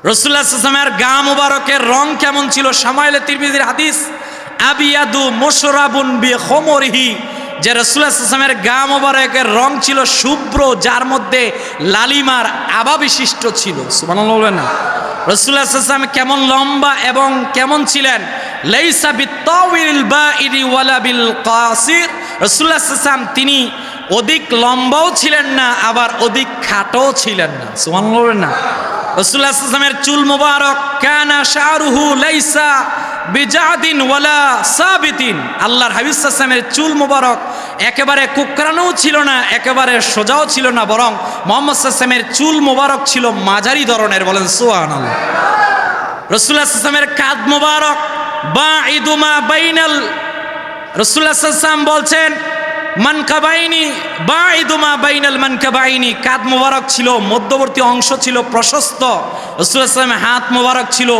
রাসূলুল্লাহ সাল্লাল্লাহু আলাইহি ওয়াসাল্লামের গা মোবারকের রং কেমন ছিল, শামাইলে তিরমিজির হাদিস আবিয়াদু মুশরাবুন বিখুমরিহি, যে রাসূলুল্লাহ সাল্লাল্লাহু আলাইহি ওয়াসাল্লামের গা মোবারকের রং ছিল শুভ্র, যার মধ্যে লালিমার আভা বিশিষ্ট ছিল। সুবহানাল্লাহ বলেন না। রাসূলুল্লাহ সাল্লাল্লাহু আলাইহি ওয়াসাল্লাম কেমন লম্বা এবং কেমন ছিলেন, লাইসা বিত্তাউইল বাইরি ওয়ালা বিল কাসির, রাসূলুল্লাহ সাল্লাল্লাহু আলাইহি ওয়াসাল্লাম তিনি অধিক লম্বাও ছিলেন না আবার অধিক খাটোও ছিলেন না। সুবহানাল্লাহ বলেন না। রাসূলুল্লাহ সাল্লাল্লাহু আলাইহি ওয়াসাল্লামের চুল মোবারক কানা শারুহু লাইসা বিজাদিন ওয়ালা সাবিতিন, আল্লাহর হাবিব সাল্লাল্লাহু আলাইহি ওয়াসাল্লামের চুল মোবারক একেবারে কুকরানোও ছিল না একেবারে সোজাও ছিল না, বরং মুহাম্মদ সাল্লাল্লাহু আলাইহি ওয়াসাল্লামের চুল মোবারক ছিল মাঝারি ধরনের। বলেন সুবহানাল্লাহ। রাসূলুল্লাহ সাল্লাল্লাহু আলাইহি ওয়াসাল্লামের কাঁধ মোবারক বাঈদু মা বাইনাল, রাসূলুল্লাহ সাল্লাল্লাহু আলাইহি ওয়াসাল্লাম বলছেন মানকাবাইনি বাঈদু মা বাইনাল মানকাবাইনি, কাঁধ মোবারক ছিল মধ্যবর্তী অংশ ছিল প্রশস্ত। রাসূলুল্লাহ সাল্লাল্লাহু আলাইহি ওয়াসাল্লামের হাত মোবারক ছিল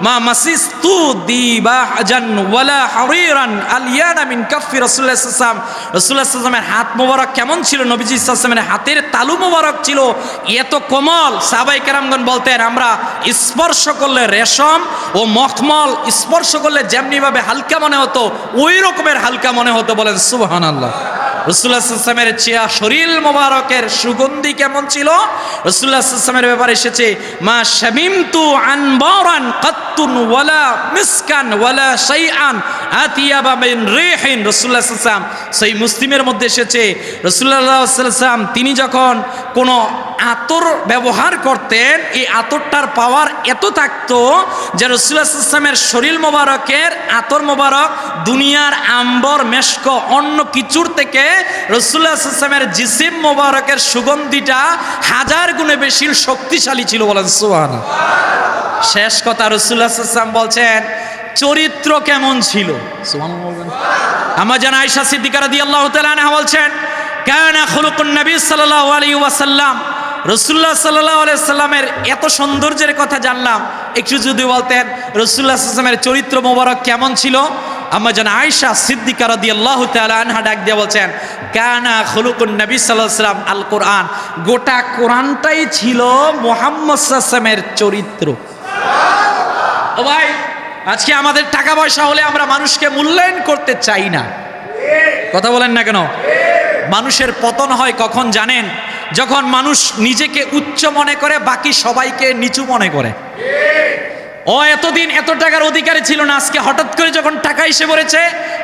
মা মাসিস্তু দিবাহাজান ওয়ালা হারিরান আলিয়ানা মিন কাফি রাসূলুল্লাহ সাল্লাল্লাহু আলাইহি ওয়াসাল্লাম। রাসূলুল্লাহ সাল্লাল্লাহু আলাইহি ওয়াসাল্লামের হাত মোবারক কেমন ছিল, নবীজি সাল্লাল্লাহু আলাইহি ওয়াসাল্লামের হাতের তালু মোবারক ছিল এত কোমল, সাহাবায়ে কেরামগণ বলতেন আমরা স্পর্শ করলে রেশম ও মখমল স্পর্শ করলে যেমনি ভাবে হালকা মনে হতো ওই রকমের হালকা মনে হতো। বলেন সুবহানাল্লাহ। রাসূলুল্লাহ সাল্লাল্লাহু আলাইহি ওয়াসাল্লামের শরীর মোবারকের সুগন্ধি কেমন ছিল, রাসূলুল্লাহ সাল্লাল্লাহু আলাইহি ওয়াসাল্লামের ব্যাপারে এসেছে মা শামিমতু আনবারান কাত্তুন ওয়ালা মিসকান ওয়ালা শাইআন আতিয়াবা মিন রিহিন। রাসূলুল্লাহ সাল্লাল্লাহু আলাইহি ওয়াসাল্লাম সেই মুসলিমের মধ্যে এসেছে, রাসূলুল্লাহ সাল্লাল্লাহু আলাইহি ওয়াসাল্লাম তিনি যখন কোনো আতর ব্যবহার করতেন এই আতরটার পাওয়ার এত থাকতো যে রাসূলুল্লাহ সাল্লাল্লাহু আলাইহি ওয়াসাল্লামের শরীর মোবারকের আতর মোবারক দুনিয়ার আম্বর মেশক অন্য কিছুর থেকে রাসূলুল্লাহ সাল্লাল্লাহু আলাইহি ওয়াসাল্লামের জিসিম মোবারকের সুগন্ধিটা 1000 গুণে বেশি শক্তিশালী ছিল। বলেন সুবহানাল্লাহ। শেষ কথা রাসূলুল্লাহ সাল্লাল্লাহু আলাইহি ওয়াসাল্লাম বলছেন চরিত্র কেমন ছিল। সুবহানাল্লাহ বলবেন। আম্মা জান আয়েশা সিদ্দিকা রাদিয়াল্লাহু তাআলা আনহা বলছেন কানা খুলুকুন নবী সাল্লাল্লাহু আলাইহি ওয়াসাল্লাম, রাসূলুল্লাহ সাল্লাল্লাহু আলাইহি ওয়াসাল্লামের এত সৌন্দর্যের কথা জানলাম, একটু যদি বলতেন রাসূলুল্লাহ সাল্লাল্লাহু আলাইহি ওয়াসাল্লামের চরিত্র মোবারক কেমন ছিল। আম্মা জান আয়েশা সিদ্দিকা রাদিয়াল্লাহু তাআলা আনহা ডাক দিয়ে বলছেন কানা খুলুকুন নবী সাল্লাল্লাহু আলাইহি ওয়াসাল্লাম আল কোরআন, গোটা কোরআনটাই ছিল মুহাম্মদ সাল্লাল্লাহু আলাইহি ওয়াসাল্লামের চরিত্র। ও ভাই আজকে আমাদের টাকা পয়সা হলে আমরা মানুষকে মূল্যায়ন করতে চাই না, কথা বলেন না কেন? মানুষের পতন হয় কখন জানেন? যখন মানুষ নিজেকে উচ্চ মনে করে, বাকি সবাইকে নিচু মনে করে। ও এতদিন এত টাকার অধিকারী ছিল না, আজকে হঠাৎ করে যখন টাকা এসে পড়েছে,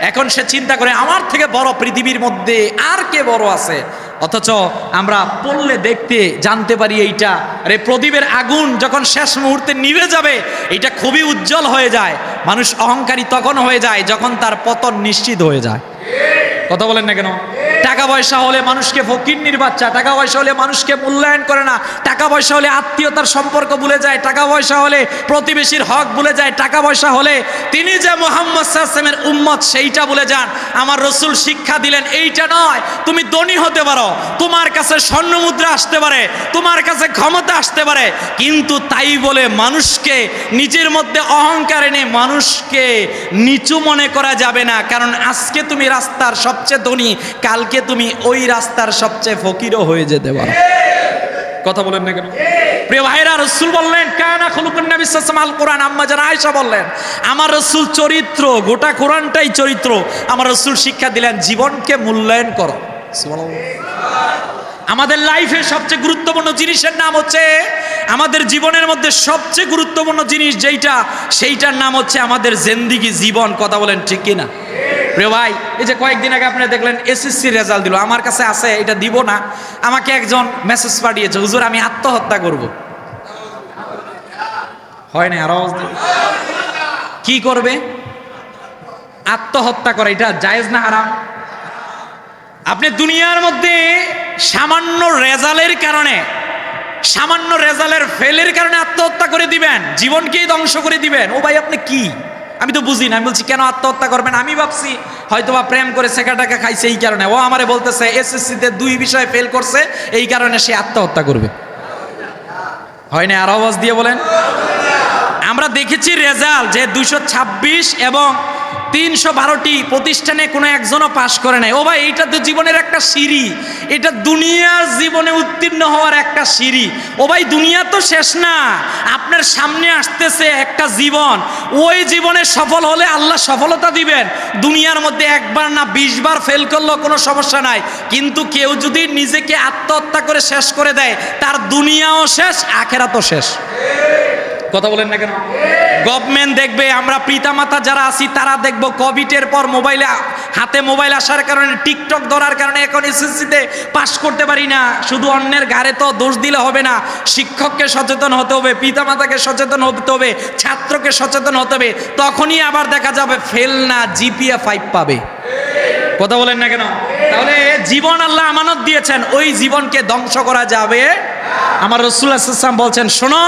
এখন সে চিন্তা করে আমার থেকে বড় পৃথিবীর মধ্যে আর কে বড় আছে। অথচ আমরা পড়লে দেখতে জানতে পারি এইটা, আরে প্রদীপের আগুন যখন শেষ মুহূর্তে নিভে যাবে, এটা খুবই উজ্জ্বল হয়ে যায়। মানুষ অহংকারী তখন হয়ে যায় যখন তার পতন নিশ্চিত হয়ে যায়। কথা বলেন না কেন? টাকা পয়সা হলে মানুষকে ফকিন্নির বাচ্চা, টাকা পয়সা হলে মানুষকে মূল্যায়ন করে না, টাকা পয়সা হলে আত্মীয়তার সম্পর্ক ভুলে যায়, টাকা পয়সা হলে প্রতিবেশীর হক ভুলে যায়, টাকা পয়সা হলে তিনি যে মুহাম্মদ সাল্লাল্লাহু আলাইহি ওয়াসাল্লামের উম্মত সেইটা ভুলে যান। আমার রাসূল শিক্ষা দিলেন এইটা নয়, তুমি ধনী হতে পারো, তোমার কাছে স্বর্ণ মুদ্রা আসতে পারে, তোমার কাছে ক্ষমতা আসতে পারে, কিন্তু তাই বলে মানুষকে নিজের মধ্যে অহংকার এনে মানুষকে নিচু মনে করা যাবে না। কারণ আজকে তুমি রাস্তার সবচেয়ে ধনী, কালকে তুমি ওই রাস্তার সবচেয়ে ফকিরও হয়ে যেতে পারো। কথা বলেন না কেন? প্রিয় ভাইরা, রাসূল বললেন কানা খুলুকুন নবী সাল্লাল্লাহু আলাইহি ওয়াসাল্লাম কোরআন। আম্মা জান আয়েশা বললেন আমার রাসূল চরিত্র, গোটা কোরআনটাই চরিত্র। আমার রাসূল শিক্ষা দিলেন জীবনকে মূল্যায়ন করো। সুবহানাল্লাহ। আমাদের লাইফে সবচেয়ে গুরুত্বপূর্ণ জিনিসের নাম হচ্ছে, আমাদের জীবনের মধ্যে সবচেয়ে গুরুত্বপূর্ণ জিনিস যেইটা, সেইটার নাম হচ্ছে আমাদের জিন্দেগি, জীবন। কথা বলেন ঠিক কিনা? প্রিয় ভাই, এই যে কয়েকদিন আগে আপনি দেখলেন এসএসসি রেজাল্ট দিল, আমার কাছে আছে, এটা দিব না, আমাকে একজন মেসেজ পাঠিয়েছে, হুজুর আমি আত্মহত্যা করব। হয় না? আরো কি করবে? আত্মহত্যা করে। এটা জায়েজ না হারাম? আপনি দুনিয়ার মধ্যে সামান্য রেজাল্টের কারণে, সামান্য রেজাল্টের ফেলের কারণে আত্মহত্যা করে দিবেন, জীবনকেই ধ্বংস করে দিবেন। ও ভাই আপনি কি? আমি তো বুঝি না। আমি বলছি কেন আত্মহত্যা করবেন? আমি ভাবছি হয়তো বা প্রেম করে সেকা টাকা খাইছে এই কারণে। ও আমারে বলতেছে এসএসসিতে 2 বিষয়ে ফেল করছে, এই কারণে সে আত্মহত্যা করবে। হয় না? আর আওয়াজ দিয়ে বলেন। আমরা দেখেছি রেজাল্ট যে 226 এবং 312টি প্রতিষ্ঠানে কোনো একজনও পাশ করে নাই। ও ভাই এইটা তো জীবনের একটা সিঁড়ি, এটা দুনিয়ার জীবনে উত্তীর্ণ হওয়ার একটা সিঁড়ি। ও ভাই দুনিয়া তো শেষ না, আপনার সামনে আসতেছে একটা জীবন। ওই জীবনে সফল হলে আল্লাহ সফলতা দিবেন। দুনিয়ার মধ্যে একবার না 20 বার ফেল করলেও কোনো সমস্যা নাই, কিন্তু কেউ যদি নিজেকে আত্মহত্যা করে শেষ করে দেয়, তার দুনিয়াও শেষ, আখেরাতও শেষ। কথা বলেন না কেন? গভর্নমেন্ট দেখবে, আমরা পিতামাতা যারা আছি তারা দেখবো কোভিডের পর মোবাইলে, হাতে মোবাইল আসার কারণে, টিকটক ধরার কারণে এখন এসএসসিতে পাশ করতে পারি না। শুধু অন্যের ঘাড়ে তো দোষ দিলে হবে না, শিক্ষককে সচেতন হতে হবে, পিতামাতাকে সচেতন হতে হবে, ছাত্রকে সচেতন হতে হবে, তখনই আবার দেখা যাবে ফেল না, জিপিএ 5 পাবে। কথা বলেন না কেন? তাহলে জীবন আল্লাহ আমানত দিয়েছেন, ওই জীবনকে ধ্বংস করা যাবে। আমার রাসূলুল্লাহ সাল্লাল্লাহু আলাইহি ওয়াসাল্লাম বলছেন শোনো,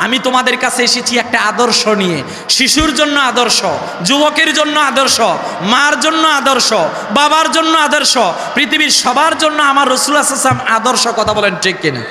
আমি তোমাদের কাছে এসেছি একটা আদর্শ নিয়ে। শিশুর জন্য আদর্শ, যুবকের জন্য আদর্শ, মার জন্য আদর্শ, বাবার জন্য আদর্শ, পৃথিবীর সবার জন্য আমার রাসূলুল্লাহ সাল্লাল্লাহু আলাইহি ওয়াসাল্লাম আদর্শ। কথা বলেন ঠিক কিনা?